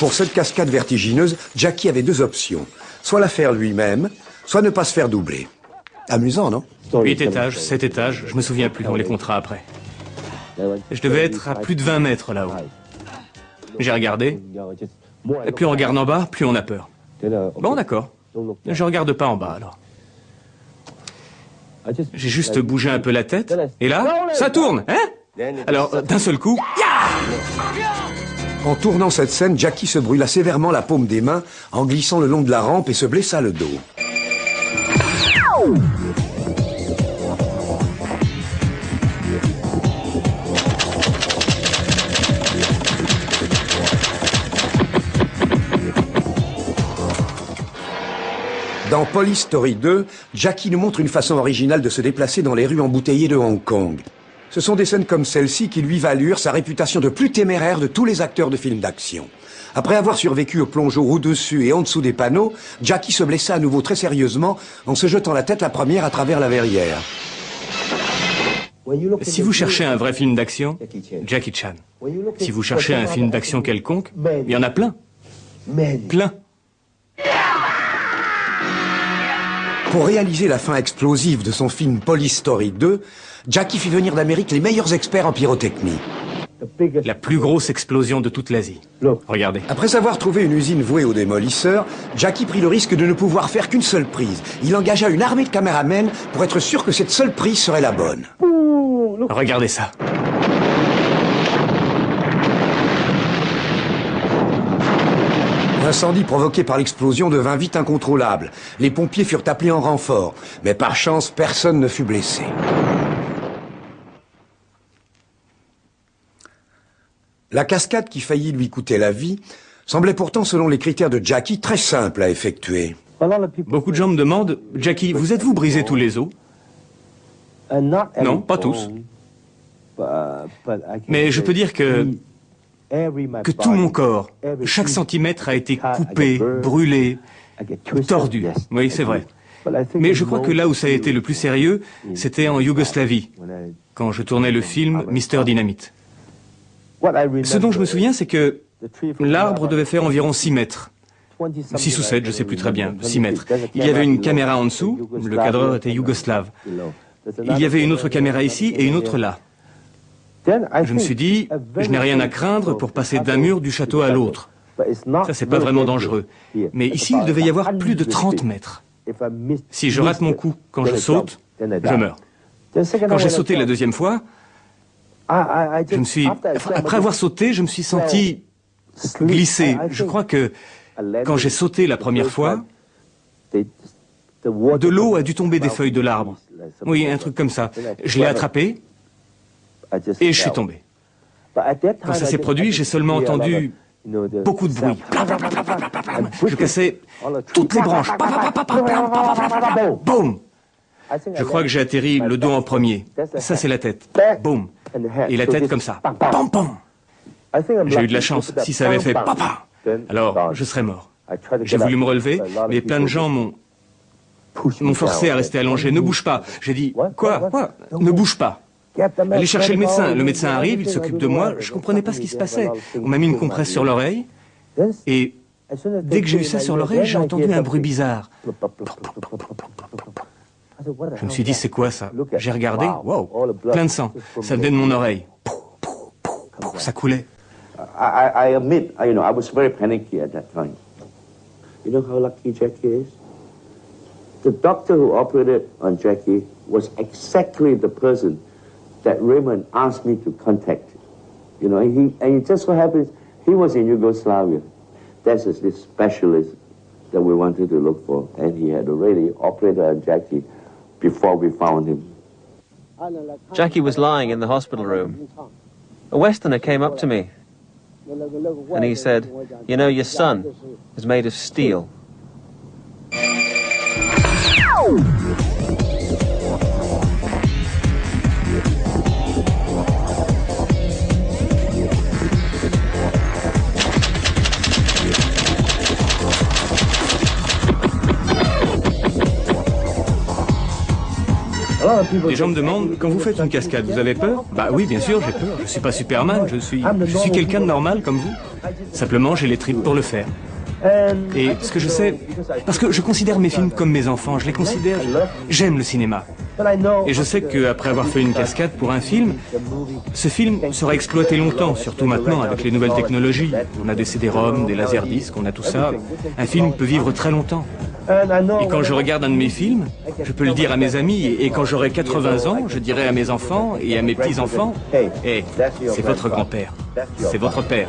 Pour cette cascade vertigineuse, Jackie avait deux options. Soit la faire lui-même, soit ne pas se faire doubler. Amusant, non? 8 étages, 7 étages, je me souviens plus dans les contrats après. Je devais être à plus de 20 mètres là-haut. J'ai regardé. Et plus on regarde en bas, plus on a peur. Bon, d'accord. Je regarde pas en bas, alors. J'ai juste bougé un peu la tête, et là, ça tourne, hein? Alors, d'un seul coup, en tournant cette scène, Jackie se brûla sévèrement la paume des mains en glissant le long de la rampe et se blessa le dos. Dans Police Story 2, Jackie nous montre une façon originale de se déplacer dans les rues embouteillées de Hong Kong. Ce sont des scènes comme celle-ci qui lui valurent sa réputation de plus téméraire de tous les acteurs de films d'action. Après avoir survécu au plongeon au-dessus et en dessous des panneaux, Jackie se blessa à nouveau très sérieusement en se jetant la tête la première à travers la verrière. Si vous cherchez un vrai film d'action, Jackie Chan. Si vous cherchez un film d'action quelconque, il y en a plein. Plein. Pour réaliser la fin explosive de son film Police Story 2, Jackie fit venir d'Amérique les meilleurs experts en pyrotechnie. La plus grosse explosion de toute l'Asie. Regardez. Après avoir trouvé une usine vouée aux démolisseurs, Jackie prit le risque de ne pouvoir faire qu'une seule prise. Il engagea une armée de caméramens pour être sûr que cette seule prise serait la bonne. Regardez ça. L'incendie provoqué par l'explosion devint vite incontrôlable. Les pompiers furent appelés en renfort, mais par chance, personne ne fut blessé. La cascade qui faillit lui coûter la vie semblait pourtant, selon les critères de Jackie, très simple à effectuer. Beaucoup de gens me demandent, Jackie, vous êtes-vous brisé tous les os? Non, pas tous. Mais je peux dire que tout mon corps, chaque centimètre a été coupé, brûlé, tordu. Oui, c'est vrai. Mais je crois que là où ça a été le plus sérieux, c'était en Yougoslavie, quand je tournais le film Mr. Dynamite. Ce dont je me souviens, c'est que l'arbre devait faire environ 6 mètres. 6 ou 7, je ne sais plus très bien, 6 mètres. Il y avait une caméra en dessous, le cadreur était yougoslave. Il y avait une autre caméra ici et une autre là. Je me suis dit, je n'ai rien à craindre pour passer d'un mur du château à l'autre. Ça, c'est pas vraiment dangereux. Mais ici, il devait y avoir plus de 30 mètres. Si je rate mon coup quand je saute, je meurs. Quand j'ai sauté la deuxième fois, après avoir sauté, je me suis senti glisser. Je crois que quand j'ai sauté la première fois, de l'eau a dû tomber des feuilles de l'arbre. Oui, un truc comme ça. Je l'ai attrapé et je suis tombé. Quand ça s'est produit, j'ai seulement entendu beaucoup de bruit. Je cassais toutes les branches. Boum! Je crois que j'ai atterri le dos en premier. Ça, c'est la tête. Boum! Et la tête comme ça. Pam, pam! J'ai eu de la chance. Si ça avait fait papa, alors je serais mort. J'ai voulu me relever, mais plein de gens m'ont forcé à rester allongé. Ne bouge pas. J'ai dit, quoi? Ne bouge pas. Allez chercher le médecin. Le médecin arrive, il s'occupe de moi. Je comprenais pas ce qui se passait. On m'a mis une compresse sur l'oreille. Et dès que j'ai eu ça sur l'oreille, j'ai entendu un bruit bizarre. Je me suis dit, c'est quoi ça? J'ai regardé, wow, plein de sang. Ça venait de mon oreille. Ça coulait. I admit, I was very panicky at that time. You know how lucky Jackie is? The doctor who operated on Jackie was exactly the person that Raymond asked me to contact. And it just so happens he was in Yugoslavia. That's this specialist that we wanted to look for, and he had already operated on Jackie before we found him. Jackie was lying in the hospital room. A Westerner came up to me, and he said, "You know, your son is made of steel." Hello, Les gens me demandent, quand vous faites une cascade, vous avez peur? Bah oui, bien sûr, j'ai peur. Je suis pas Superman, je suis quelqu'un de normal comme vous. Simplement, j'ai les tripes pour le faire. Et ce que je sais, parce que je considère mes films comme mes enfants, je les considère, j'aime le cinéma. Et je sais qu'après avoir fait une cascade pour un film, ce film sera exploité longtemps, surtout maintenant avec les nouvelles technologies. On a des CD-ROM, des laserdiscs, on a tout ça. Un film peut vivre très longtemps. Et quand je regarde un de mes films, je peux le dire à mes amis, et quand j'aurai 80 ans, je dirai à mes enfants et à mes petits-enfants, hey, c'est votre grand-père, c'est votre père.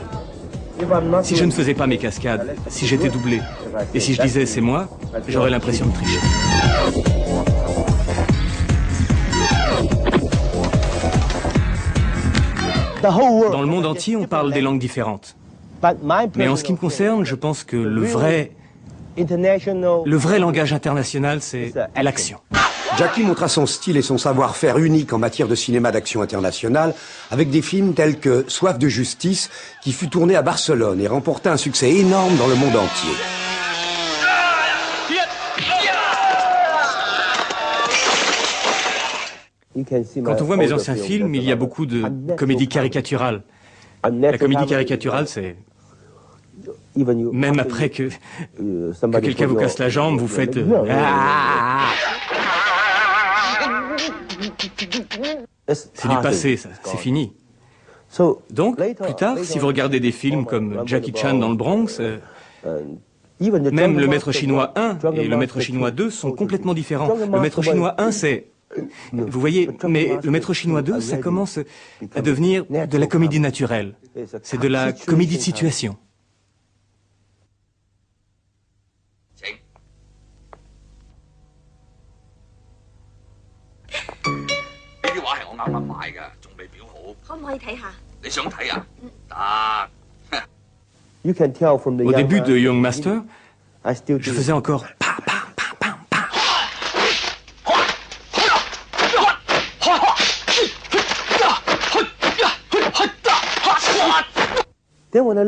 Si je ne faisais pas mes cascades, si j'étais doublé, et si je disais c'est moi, j'aurais l'impression de tricher. Dans le monde entier, on parle des langues différentes. Mais en ce qui me concerne, je pense que le vrai langage international, c'est l'action. Jackie montra son style et son savoir-faire unique en matière de cinéma d'action international avec des films tels que Soif de justice, qui fut tourné à Barcelone et remporta un succès énorme dans le monde entier. Quand on voit mes anciens films, il y a beaucoup de comédie caricaturale. La comédie caricaturale, c'est... Même après que quelqu'un vous casse la jambe, vous faites... C'est du passé, c'est fini. Donc, plus tard, si vous regardez des films comme Jackie Chan dans le Bronx, même le Maître Chinois 1 et le Maître Chinois 2 sont complètement différents. Le Maître Chinois 1, c'est... Vous voyez, mais le Maître Chinois 2, ça commence à devenir de la comédie naturelle. C'est de la comédie de situation. Au début de Young Master, je faisais encore pa pa pa pa pa.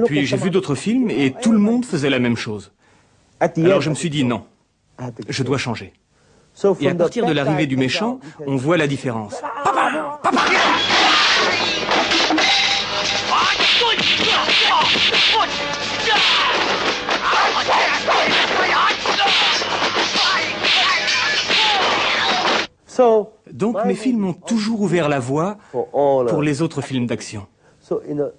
Puis j'ai vu d'autres films et tout le monde faisait la même chose. Alors je me suis dit non, je dois changer. Et à partir de l'arrivée du méchant, on voit la différence. Papa, papa. Donc mes films ont toujours ouvert la voie pour les autres films d'action.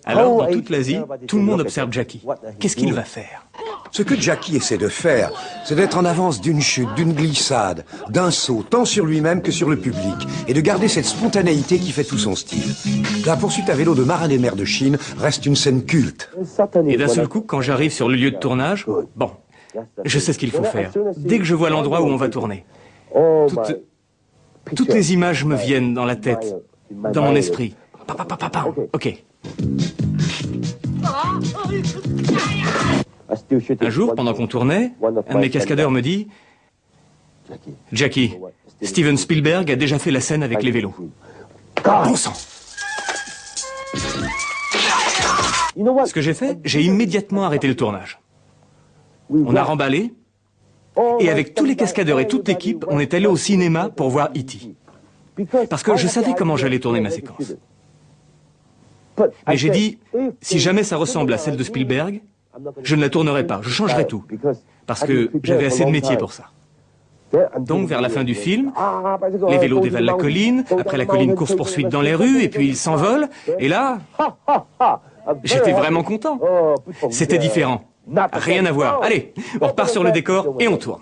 Alors, dans toute l'Asie, tout le monde observe Jackie. Qu'est-ce qu'il va faire? Ce que Jackie essaie de faire, c'est d'être en avance d'une chute, d'une glissade, d'un saut, tant sur lui-même que sur le public, et de garder cette spontanéité qui fait tout son style. La poursuite à vélo de Marin des mers de Chine reste une scène culte. Et d'un seul coup, quand j'arrive sur le lieu de tournage, bon, je sais ce qu'il faut faire. Dès que je vois l'endroit où on va tourner, toutes les images me viennent dans la tête, dans mon esprit. Ok. Un jour, pendant qu'on tournait, un de mes cascadeurs me dit « Jackie, Steven Spielberg a déjà fait la scène avec les vélos. » Bon sang! Ce que j'ai fait, j'ai immédiatement arrêté le tournage. On a remballé, et avec tous les cascadeurs et toute l'équipe, on est allé au cinéma pour voir E.T. Parce que je savais comment j'allais tourner ma séquence. Mais j'ai dit, si jamais ça ressemble à celle de Spielberg, je ne la tournerai pas, je changerai tout. Parce que j'avais assez de métier pour ça. Donc, vers la fin du film, les vélos dévalent la colline, après la colline course-poursuite dans les rues, et puis ils s'envolent, et là, j'étais vraiment content. C'était différent. Rien à voir. Allez, on repart sur le décor et on tourne.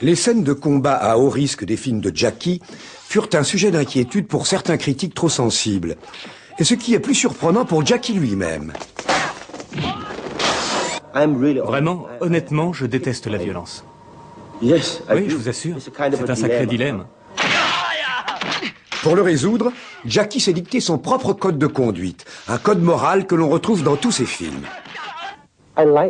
Les scènes de combat à haut risque des films de Jackie furent un sujet d'inquiétude pour certains critiques trop sensibles. Et ce qui est plus surprenant pour Jackie lui-même. Vraiment, honnêtement, je déteste la violence. Oui, je vous assure, c'est un sacré dilemme. Pour le résoudre, Jackie s'est dicté son propre code de conduite, un code moral que l'on retrouve dans tous ses films.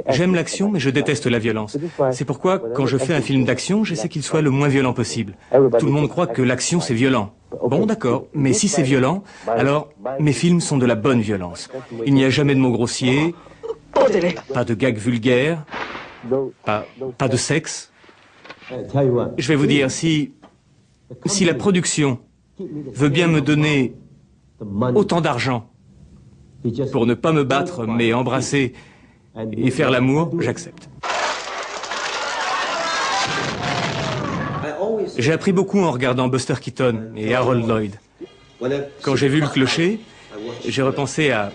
J'aime l'action, mais je déteste la violence. C'est pourquoi, quand je fais un film d'action, j'essaie qu'il soit le moins violent possible. Tout le monde croit que l'action, c'est violent. Bon, d'accord, mais si c'est violent, alors mes films sont de la bonne violence. Il n'y a jamais de mots grossiers, pas de gags vulgaires, pas de sexe. Je vais vous dire, si la production veut bien me donner autant d'argent pour ne pas me battre, mais embrasser et faire l'amour, j'accepte. J'ai appris beaucoup en regardant Buster Keaton et Harold Lloyd. Quand j'ai vu Le Clocher, j'ai repensé à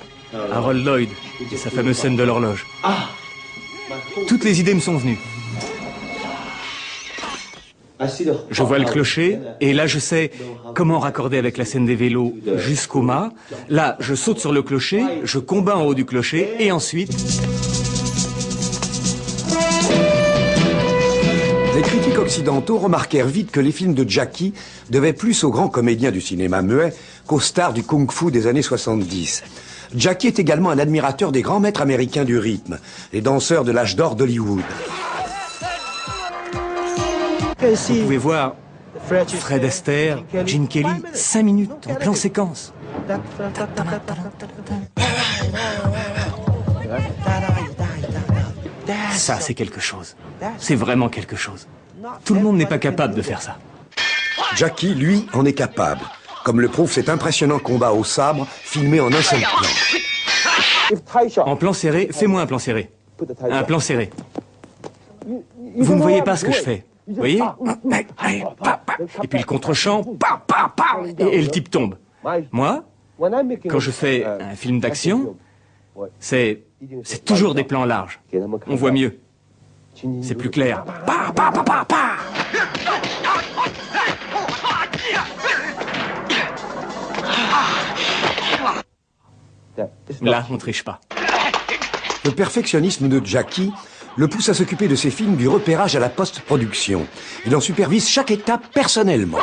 Harold Lloyd et sa fameuse scène de l'horloge. Toutes les idées me sont venues. Je vois le clocher, et là je sais comment raccorder avec la scène des vélos jusqu'au mât. Là, je saute sur le clocher, je combats en haut du clocher, et ensuite... Les critiques occidentaux remarquèrent vite que les films de Jackie devaient plus aux grands comédiens du cinéma muet qu'aux stars du kung-fu des années 70. Jackie est également un admirateur des grands maîtres américains du rythme, les danseurs de l'âge d'or d'Hollywood. Vous pouvez voir Fred Astaire, Gene Kelly, 5 minutes en plan séquence. Ça, c'est quelque chose. C'est vraiment quelque chose. Tout le monde n'est pas capable de faire ça. Jackie, lui, en est capable, comme le prouve cet impressionnant combat au sabre filmé en un seul plan. En plan serré, fais-moi un plan serré. Un plan serré. Vous ne voyez pas ce que je fais. Vous voyez? Et puis le contre-champ, et le type tombe. Moi, quand je fais un film d'action, c'est toujours des plans larges. On voit mieux. C'est plus clair. Là, on ne triche pas. Le perfectionnisme de Jackie le pousse à s'occuper de ses films du repérage à la post-production. Il en supervise chaque étape personnellement.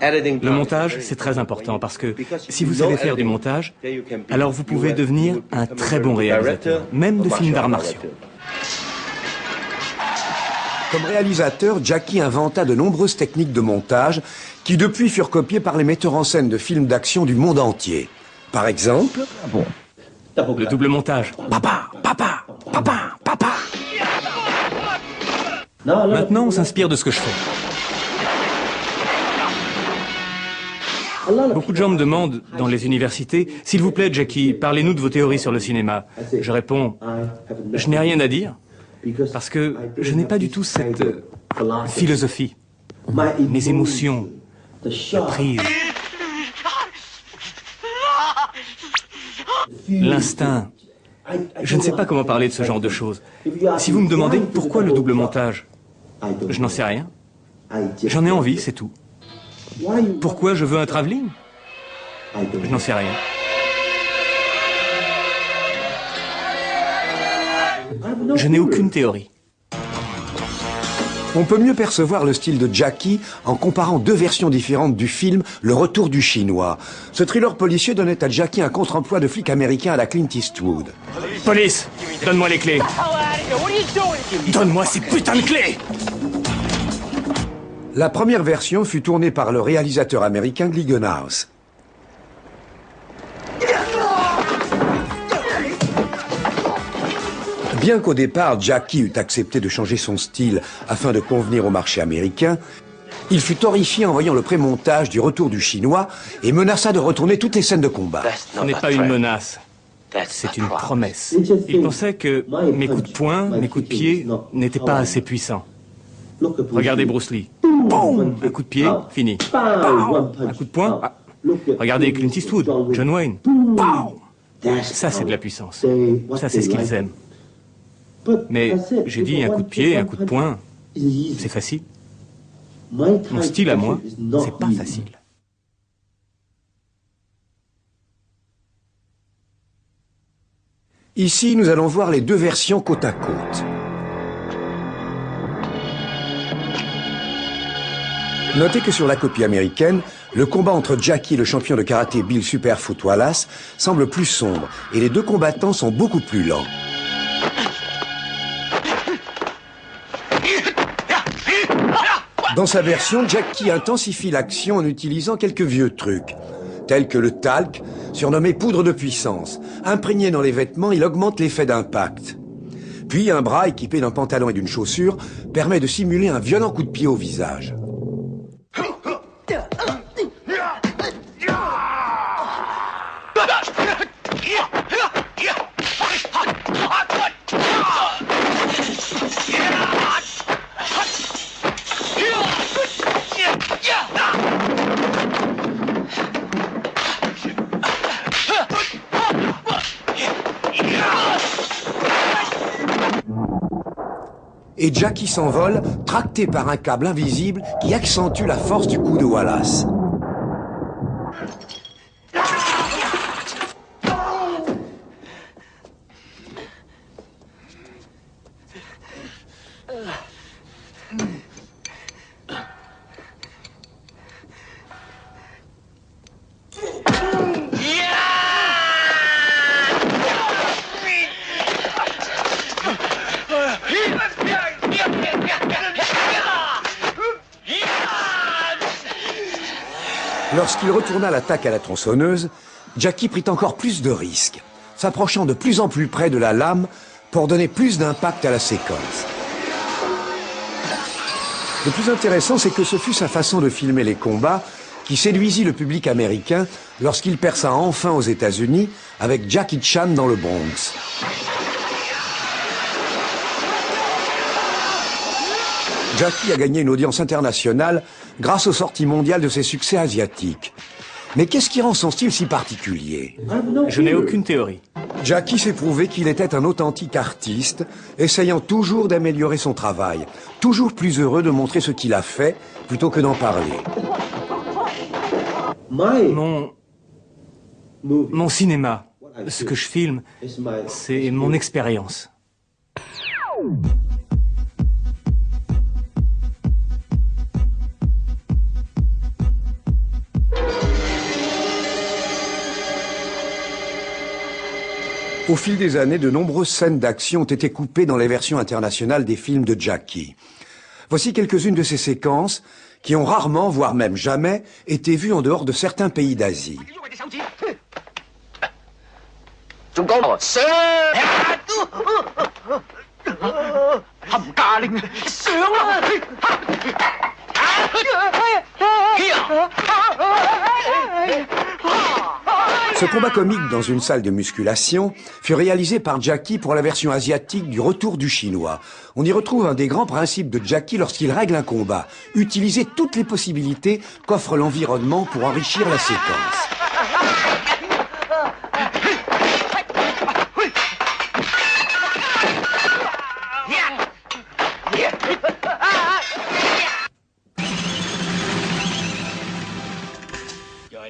Le montage, c'est très important parce que si vous savez faire du montage, alors vous pouvez devenir un très bon réalisateur, même de films d'arts martiaux. Comme réalisateur, Jackie inventa de nombreuses techniques de montage qui depuis furent copiées par les metteurs en scène de films d'action du monde entier. Par exemple... Le double montage. Papa. Maintenant, on s'inspire de ce que je fais. Beaucoup de gens me demandent, dans les universités, « S'il vous plaît, Jackie, parlez-nous de vos théories sur le cinéma. » Je réponds, « Je n'ai rien à dire, parce que je n'ai pas du tout cette philosophie. Mes émotions, la prise, l'instinct. Je ne sais pas comment parler de ce genre de choses. Si vous me demandez pourquoi le double montage, je n'en sais rien. J'en ai envie, c'est tout. Pourquoi je veux un travelling? Je n'en sais rien. Je n'ai aucune théorie. On peut mieux percevoir le style de Jackie en comparant deux versions différentes du film Le Retour du Chinois. Ce thriller policier donnait à Jackie un contre-emploi de flic américain à la Clint Eastwood. Police, donne-moi les clés. Donne-moi ces putains de clés. La première version fut tournée par le réalisateur américain Glickenhaus. Bien qu'au départ, Jackie eût accepté de changer son style afin de convenir au marché américain, il fut horrifié en voyant le pré-montage du Retour du Chinois et menaça de retourner toutes les scènes de combat. Ce n'est pas une menace, c'est une promesse. Il pensait que mes coups de poing, mes coups de pied n'étaient pas assez puissants. Regardez Bruce Lee. Boum! Un coup de pied, fini. Boum! Un coup de poing. Regardez Clint Eastwood, John Wayne. Boum! Ça, c'est de la puissance. Ça, c'est ce qu'ils aiment. Mais j'ai dit un coup de pied, un coup de poing, c'est facile. Mon style à moi, c'est pas facile. Ici, nous allons voir les deux versions côte à côte. Notez que sur la copie américaine, le combat entre Jackie et le champion de karaté Bill Superfoot Wallace semble plus sombre et les deux combattants sont beaucoup plus lents. Dans sa version, Jackie intensifie l'action en utilisant quelques vieux trucs, tels que le talc, surnommé poudre de puissance. Imprégné dans les vêtements, il augmente l'effet d'impact. Puis un bras équipé d'un pantalon et d'une chaussure permet de simuler un violent coup de pied au visage. Et Jackie s'envole, tracté par un câble invisible qui accentue la force du coup de Wallace. Lorsqu'il retourna à l'attaque à la tronçonneuse, Jackie prit encore plus de risques, s'approchant de plus en plus près de la lame pour donner plus d'impact à la séquence. Le plus intéressant, c'est que ce fut sa façon de filmer les combats qui séduisit le public américain lorsqu'il perça enfin aux États-Unis avec Jackie Chan dans le Bronx. Jackie a gagné une audience internationale grâce aux sorties mondiales de ses succès asiatiques. Mais qu'est-ce qui rend son style si particulier? Je n'ai aucune théorie. Jackie s'est prouvé qu'il était un authentique artiste, essayant toujours d'améliorer son travail, toujours plus heureux de montrer ce qu'il a fait plutôt que d'en parler. Mon cinéma, ce que je filme, c'est mon expérience. Au fil des années, de nombreuses scènes d'action ont été coupées dans les versions internationales des films de Jackie. Voici quelques-unes de ces séquences qui ont rarement, voire même jamais, été vues en dehors de certains pays d'Asie. Ce combat comique dans une salle de musculation fut réalisé par Jackie pour la version asiatique du Retour du Chinois. On y retrouve un des grands principes de Jackie lorsqu'il règle un combat, utiliser toutes les possibilités qu'offre l'environnement pour enrichir la séquence.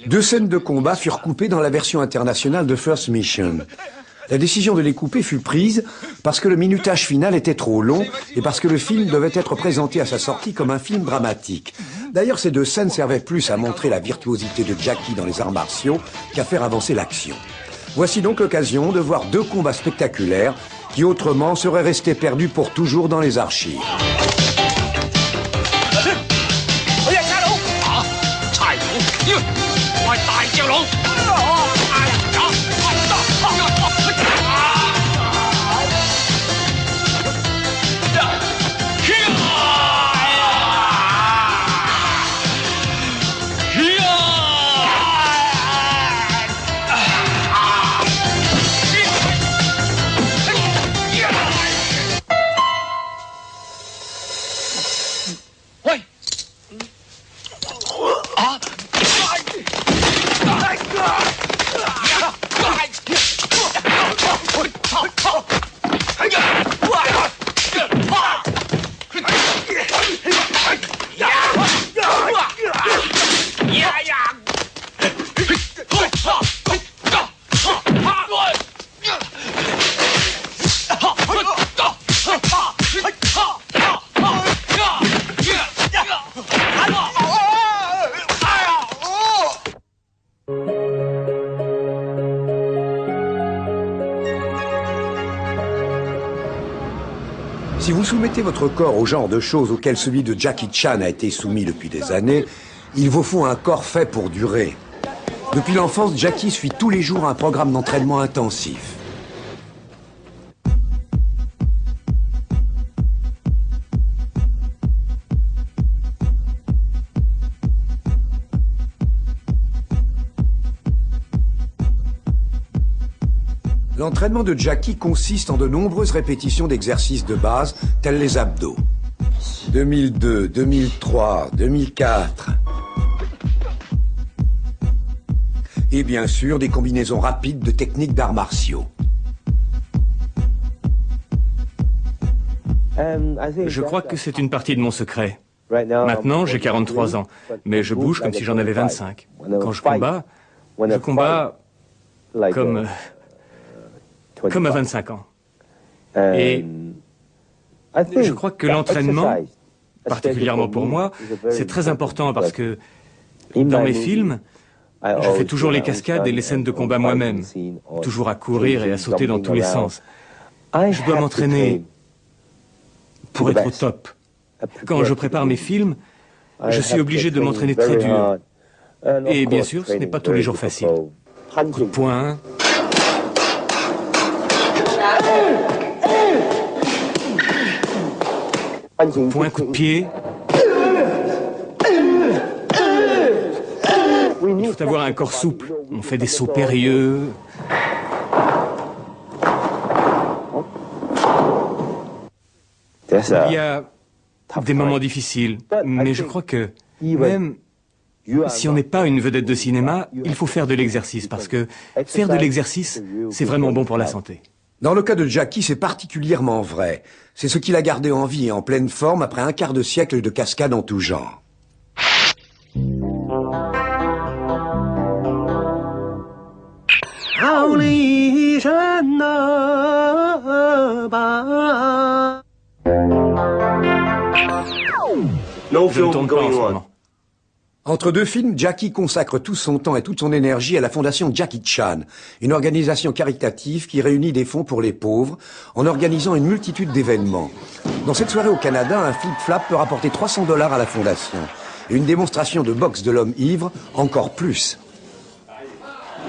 Deux scènes de combat furent coupées dans la version internationale de First Mission. La décision de les couper fut prise parce que le minutage final était trop long et parce que le film devait être présenté à sa sortie comme un film dramatique. D'ailleurs, ces deux scènes servaient plus à montrer la virtuosité de Jackie dans les arts martiaux qu'à faire avancer l'action. Voici donc l'occasion de voir deux combats spectaculaires qui autrement seraient restés perdus pour toujours dans les archives. Si vous soumettez votre corps au genre de choses auxquelles celui de Jackie Chan a été soumis depuis des années, il vous faut un corps fait pour durer. Depuis l'enfance, Jackie suit tous les jours un programme d'entraînement intensif. L'entraînement de Jackie consiste en de nombreuses répétitions d'exercices de base, tels les abdos. 2002, 2003, 2004. Et bien sûr, des combinaisons rapides de techniques d'arts martiaux. Je crois que c'est une partie de mon secret. Maintenant, j'ai 43 ans, mais je bouge comme si j'en avais 25. Quand je combats comme à 25 ans. Et je crois que l'entraînement, particulièrement pour moi, c'est très important parce que dans mes films, je fais toujours les cascades et les scènes de combat moi-même, toujours à courir et à sauter dans tous les sens. Je dois m'entraîner pour être au top. Quand je prépare mes films, je suis obligé de m'entraîner très dur. Et bien sûr, ce n'est pas tous les jours facile. Coup de poing. Point, coup de pied. Il faut avoir un corps souple. On fait des sauts périlleux. Il y a des moments difficiles, mais je crois que même si on n'est pas une vedette de cinéma, il faut faire de l'exercice, parce que faire de l'exercice, c'est vraiment bon pour la santé. Dans le cas de Jackie, c'est particulièrement vrai. C'est ce qui l'a gardé en vie et en pleine forme après un quart de siècle de cascades en tout genre. Je ne tourne pas en ce moment. Entre deux films, Jackie consacre tout son temps et toute son énergie à la fondation Jackie Chan, une organisation caritative qui réunit des fonds pour les pauvres en organisant une multitude d'événements. Dans cette soirée au Canada, un flip-flap peut rapporter $300 à la fondation. Et une démonstration de boxe de l'homme ivre, encore plus.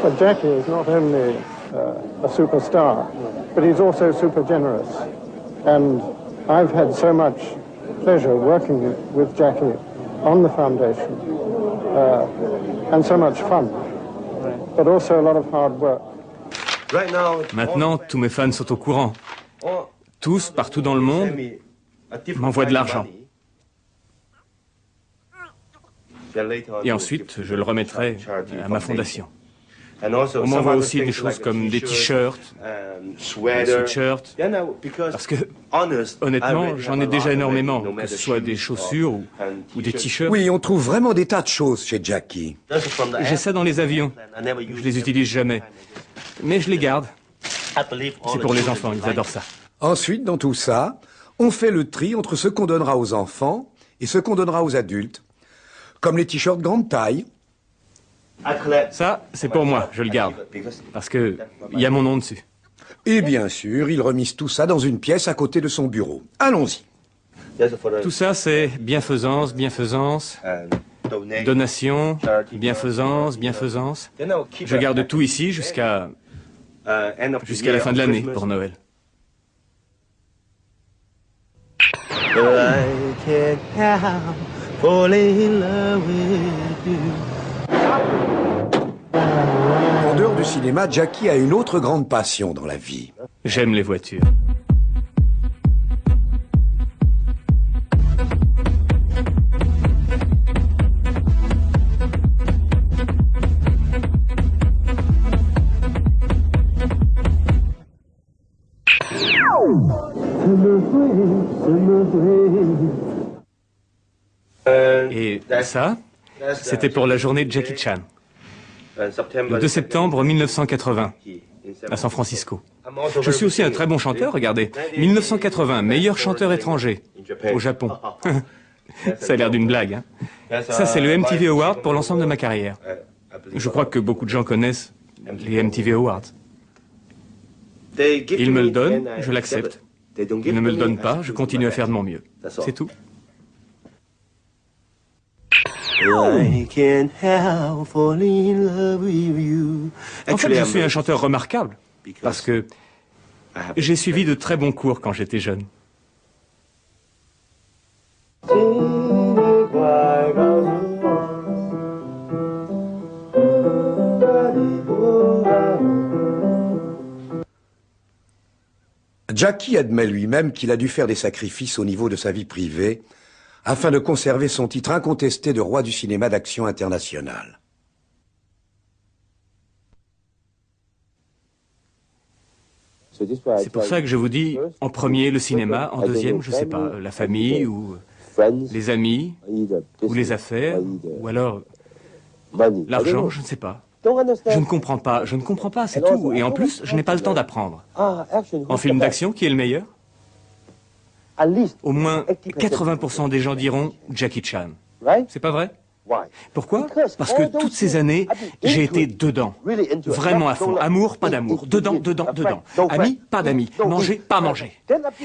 Well, Jackie is not only a superstar, but he's also super generous. And I've had so much pleasure working with Jackie on the foundation, and so much fun, but also a lot of hard work. Maintenant, tous mes fans sont au courant. Tous, partout dans le monde, m'envoient de l'argent. Et ensuite, je le remettrai à ma fondation. On m'envoie aussi des choses comme des t-shirts, des sweatshirts, parce que, honnêtement, j'en ai déjà énormément, que ce soit des chaussures ou des t-shirts. Oui, on trouve vraiment des tas de choses chez Jackie. J'ai ça dans les avions. Je les utilise jamais. Mais je les garde. C'est pour les enfants, ils adorent ça. Ensuite, dans tout ça, on fait le tri entre ce qu'on donnera aux enfants et ce qu'on donnera aux adultes. Comme les t-shirts grande taille. Ça, c'est pour moi, je le garde. Parce que il y a mon nom dessus. Et bien sûr, il remise tout ça dans une pièce à côté de son bureau. Allons-y. Tout ça, c'est bienfaisance, bienfaisance, donation, bienfaisance, bienfaisance. Je garde tout ici jusqu'à la fin de l'année pour Noël. En dehors du cinéma, Jackie a une autre grande passion dans la vie. J'aime les voitures. Et ça, c'était pour la journée de Jackie Chan. Le 2 septembre 1980, à San Francisco. Je suis aussi un très bon chanteur, regardez. 1980, meilleur chanteur étranger, au Japon. Ça a l'air d'une blague, hein. Ça, c'est le MTV Award pour l'ensemble de ma carrière. Je crois que beaucoup de gens connaissent les MTV Awards. Ils me le donnent, je l'accepte. Ils ne me le donnent pas, je continue à faire de mon mieux. C'est tout. En fait, je suis un chanteur remarquable, parce que j'ai suivi de très bons cours quand j'étais jeune. Jackie admet lui-même qu'il a dû faire des sacrifices au niveau de sa vie privée afin de conserver son titre incontesté de roi du cinéma d'action international. C'est pour ça que je vous dis, en premier, le cinéma, en deuxième, je sais pas, la famille, ou les amis, ou les affaires, ou alors l'argent, je ne sais pas. Je ne comprends pas, c'est tout. Et en plus, je n'ai pas le temps d'apprendre. En film d'action, qui est le meilleur? Au moins 80% des gens diront Jackie Chan. C'est pas vrai? Pourquoi? Parce que toutes ces années, j'ai été dedans. Vraiment à fond. Amour, pas d'amour. Dedans, dedans, dedans. Amis, pas d'amis. Manger, pas manger.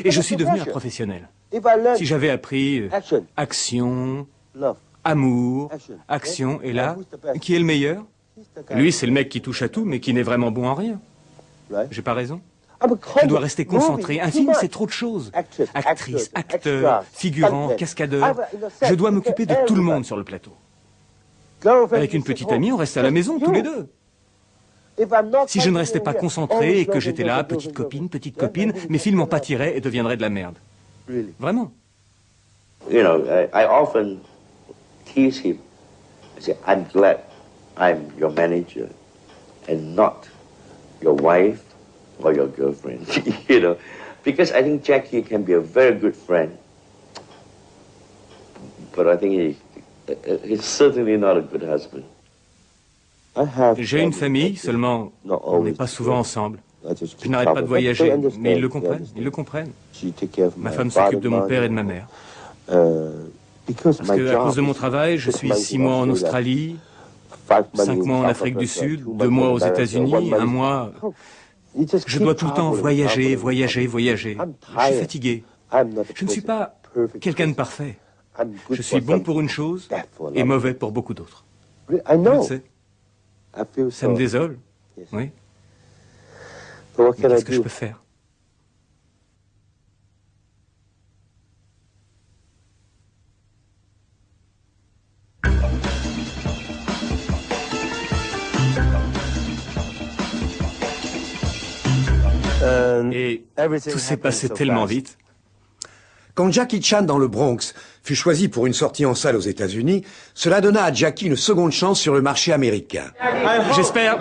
Et je suis devenu un professionnel. Si j'avais appris action, amour, action, et là, qui est le meilleur? Lui, c'est le mec qui touche à tout, mais qui n'est vraiment bon en rien. J'ai pas raison? Je dois rester concentré. Un film, c'est trop de choses. Actrice, acteur, figurant, cascadeur. Je dois m'occuper de tout le monde sur le plateau. Avec une petite amie, on reste à la maison, tous les deux. Si je ne restais pas concentré et que j'étais là, petite copine, mes films en pâtiraient et deviendraient de la merde. Vraiment. You know, I often tease him. I say, I'm glad I'm your manager and not your wife or your girlfriend, you know, because I think Jackie can be a very good friend, but I think he's certainly not a good husband. J'ai une famille, seulement on n'est pas souvent ensemble. Je n'arrête pas de voyager, mais ils le comprennent. Ma femme s'occupe de mon père et de ma mère. Parce que à cause de mon travail, je suis 6 mois en Australie, 5 mois en Afrique du Sud, 2 mois aux États-Unis, 1 mois... Je dois tout le temps voyager. Je suis fatigué. Je ne suis pas quelqu'un de parfait. Je suis bon pour une chose et mauvais pour beaucoup d'autres. Je le sais. Ça me désole. Oui. Mais qu'est-ce que je peux faire? Et tout s'est passé tellement vite. Quand Jackie Chan dans le Bronx fut choisi pour une sortie en salle aux États-Unis, cela donna à Jackie une seconde chance sur le marché américain. J'espère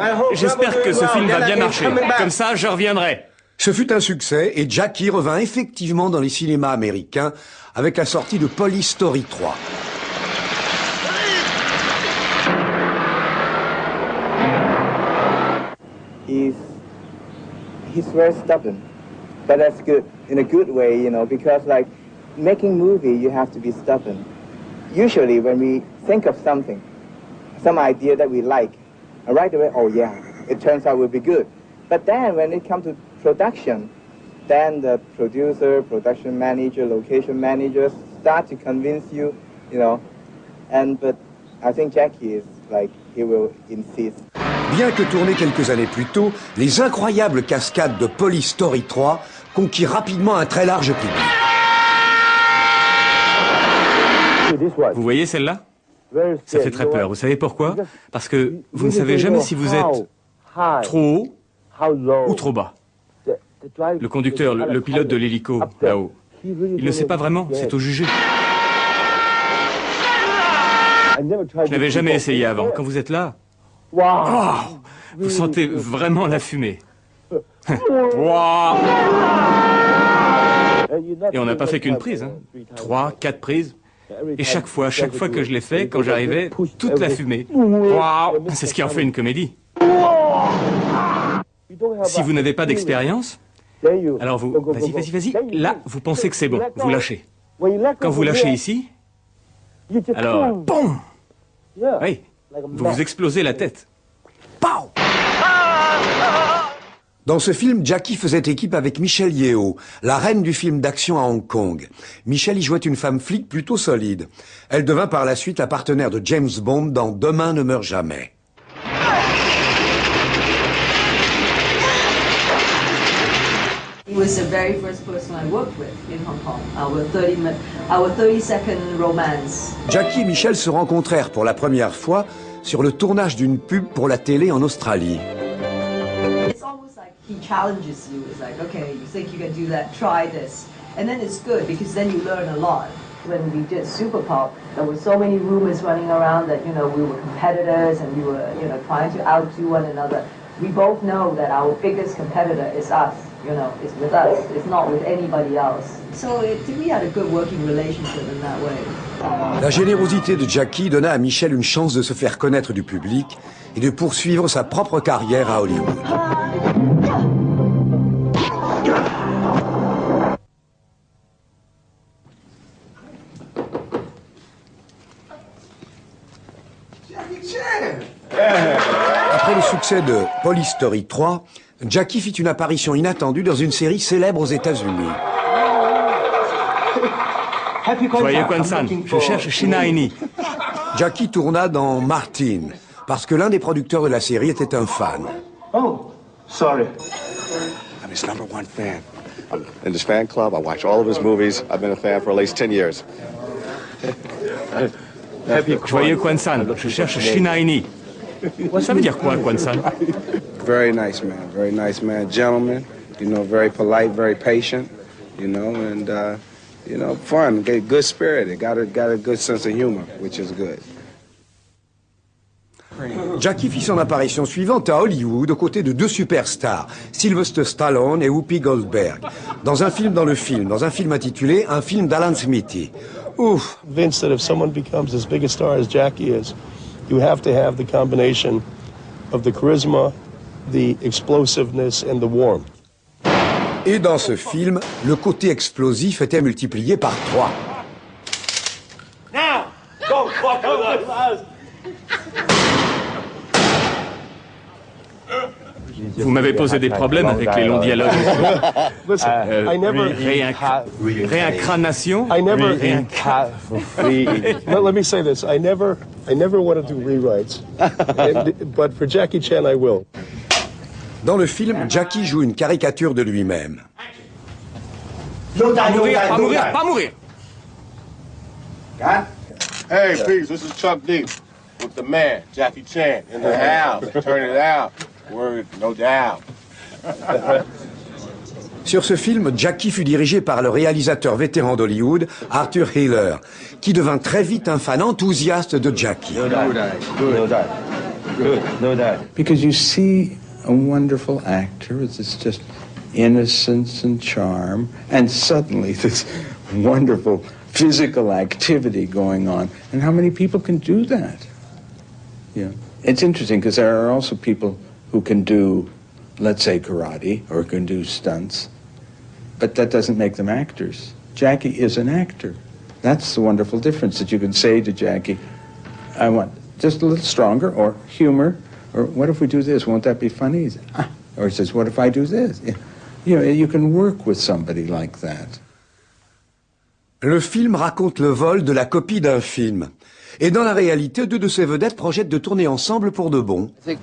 que ce film va bien marcher. Comme ça, je reviendrai. Ce fut un succès et Jackie revint effectivement dans les cinémas américains avec la sortie de Police Story 3. He's very stubborn, but that's good in a good way, you know, because like making movie, you have to be stubborn. Usually when we think of something, some idea that we like, and right away, oh yeah, it turns out will be good. But then when it comes to production, then the producer, production manager, location managers start to convince you, you know, but I think Jackie is like, he will insist. Bien que tourné quelques années plus tôt, les incroyables cascades de Police Story 3 conquirent rapidement un très large public. Vous voyez celle-là? Ça fait très peur. Vous savez pourquoi? Parce que vous ne savez jamais si vous êtes trop haut ou trop bas. Le conducteur, le pilote de l'hélico, là-haut, il ne sait pas vraiment, c'est au jugé. Je n'avais jamais essayé avant. Quand vous êtes là, oh, vous sentez vraiment la fumée. Wow. Et on n'a pas fait qu'une prise, hein. 3, 4 prises. Et chaque fois que je l'ai fait, quand j'arrivais, toute la fumée. Wow. C'est ce qui en fait une comédie. Si vous n'avez pas d'expérience, alors vous, vas-y, là, vous pensez que c'est bon, vous lâchez. Quand vous lâchez ici, alors, boum! Oui, vous vous explosez la tête. Pow! Dans ce film, Jackie faisait équipe avec Michelle Yeoh, la reine du film d'action à Hong Kong. Michelle y jouait une femme flic plutôt solide. Elle devint par la suite la partenaire de James Bond dans Demain ne meurt jamais. He was the very first person I worked with in Hong Kong, our 30-second romance. Jackie et Michelle se rencontrèrent pour la première fois sur le tournage d'une pub pour la télé en Australie. He challenges you. It's like, okay, you think you can do that, try this. And then it's good because then you learn a lot. When we did Super Pop, there were so many rumors running around that, you know, we were competitors and we were, you know, trying to outdo one another. We both know that our biggest competitor is us, you know, it's with us, it's not with anybody else. So we had a good working relationship in that way. La générosité de Jackie donna à Michel une chance de se faire connaître du public et de poursuivre sa propre carrière à Hollywood. Après le succès de Police Story 3, Jackie fit une apparition inattendue dans une série célèbre aux États-Unis. Joyeux Kwanzaa, je cherche Shina Eni. Jackie tourna dans Martin, parce que l'un des producteurs de la série était un fan. Oh, sorry. I'm his #1 fan. I'm in his fan club. I watch all of his movies. I've been a fan for at least 10 years. Joyeux Kwanzaa, je cherche Shina Eni. Ça veut dire quoi, Kwanzaa? Very nice man, gentleman, you know, very polite, very patient, you know, and, you know, fun, good spirit, got a good sense of humor, which is good. Jackie fit son apparition suivante à Hollywood aux côtés de deux superstars, Sylvester Stallone et Whoopi Goldberg, dans un film intitulé Un film d'Alan Smithy. Ouf! Convinced that if someone becomes as big a star as Jackie is, you have to have the combination of the charisma, the explosiveness and the warmth. Et dans ce film, le côté explosif était multiplié par 3. Now, go fuck with us. Vous m'avez posé des problèmes avec les longs dialogues. Listen, I never... Réincarnation. I never... Let me say this. I never want to do rewrites. But for Jackie Chan, I will. Dans le film, Jackie joue une caricature de lui-même. Pas mourir, pas mourir. Hey, peace, this is Chuck D with the man, Jackie Chan, in the house. Turn it out. Word, no doubt. Sur ce film, Jackie fut dirigé par le réalisateur vétéran d'Hollywood, Arthur Hiller, qui devint très vite un fan enthousiaste de Jackie. Because you see a wonderful actor, it's just innocence and charm, and suddenly this wonderful physical activity going on. And how many people can do that? Yeah. It's interesting because there are also people who can do, let's say, karate or can do stunts, but that doesn't make them actors. Jackie is an actor. That's the wonderful difference, that you can say to Jackie, I want just a little stronger, or humor, or what if we do this? Won't that be funny? Or he says, what if I do this? You know, you can work with somebody like that. Le film raconte le vol de la copie d'un film. Et dans la réalité, deux de ces vedettes projettent de tourner ensemble pour de bon. I think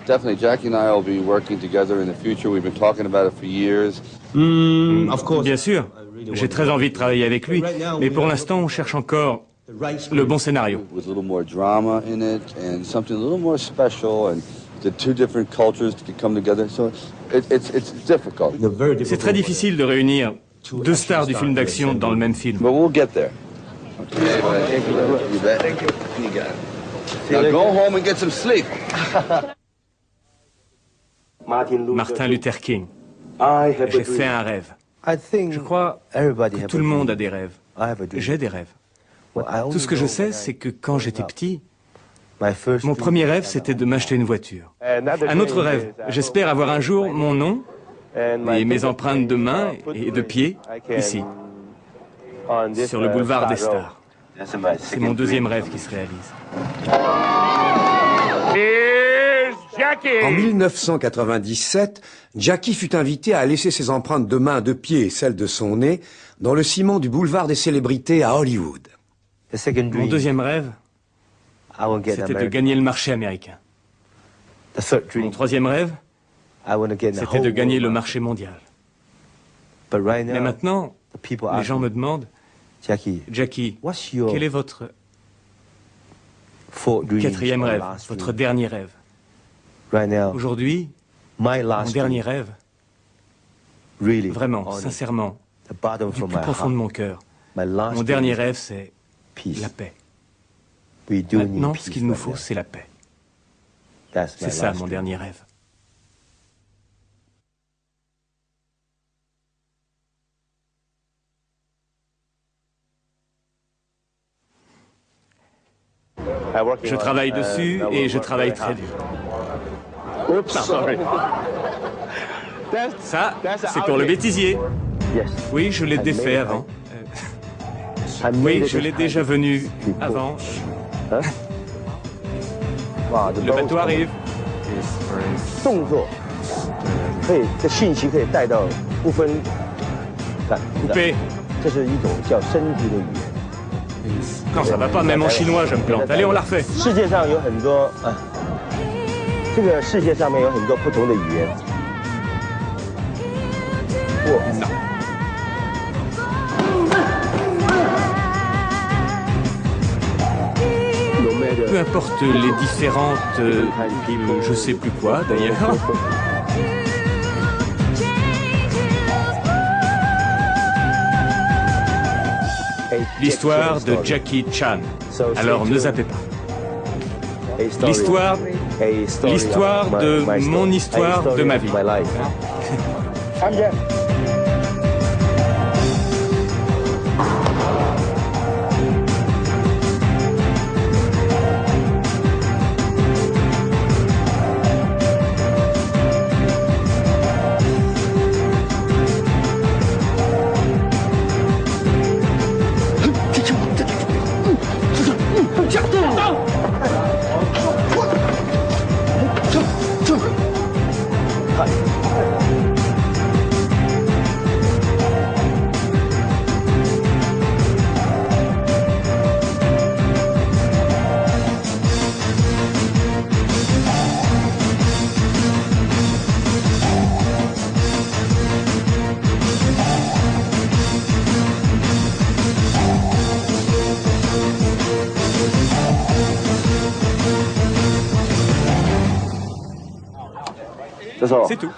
definitely Jackie and I will be working together in the future. We've been talking about it for years. Bien sûr, j'ai très envie de travailler avec lui, mais pour l'instant, on cherche encore le bon scénario. With a little more drama in it and something a little more special, and the two different cultures to come together. So it's difficult. C'est très difficile de réunir deux stars du film d'action dans le même film. But we'll get there. Okay, you bet. Thank you. You got it. Now go home and get some sleep. Martin Luther King. J'ai fait un rêve. Je crois que tout le monde a des rêves. J'ai des rêves. Tout ce que je sais, c'est que quand j'étais petit, mon premier rêve, c'était de m'acheter une voiture. Un autre rêve, j'espère avoir un jour mon nom et mes empreintes de main et de pied ici, sur le boulevard des Stars. C'est mon deuxième rêve qui se réalise. En 1997, Jackie fut invité à laisser ses empreintes de main, de pied et celles de son nez dans le ciment du boulevard des célébrités à Hollywood. Mon deuxième rêve, c'était de gagner le marché américain. Mon troisième rêve, c'était de gagner le marché mondial. Mais maintenant, les gens me demandent, Jackie, quel est votre quatrième rêve, votre dernier rêve? Aujourd'hui, Mon dernier rêve, vraiment, sincèrement, du plus profond de mon cœur, mon dernier rêve, c'est la paix. Maintenant, ce qu'il nous faut, c'est la paix. C'est ça, mon dernier rêve. Je travaille dessus et je travaille très dur. Ça, c'est pour le bêtisier. Oui, je l'ai défait avant. Oui, je l'ai déjà venu avant. Le bateau arrive. Coupé. Quand ça va pas, même en chinois, je me plante. Allez, on la refait. Non. Peu importe les différentes... je sais plus quoi, d'ailleurs. L'histoire de Jackie Chan. Alors ne zappez pas. L'histoire de mon histoire de ma vie. C'est tout.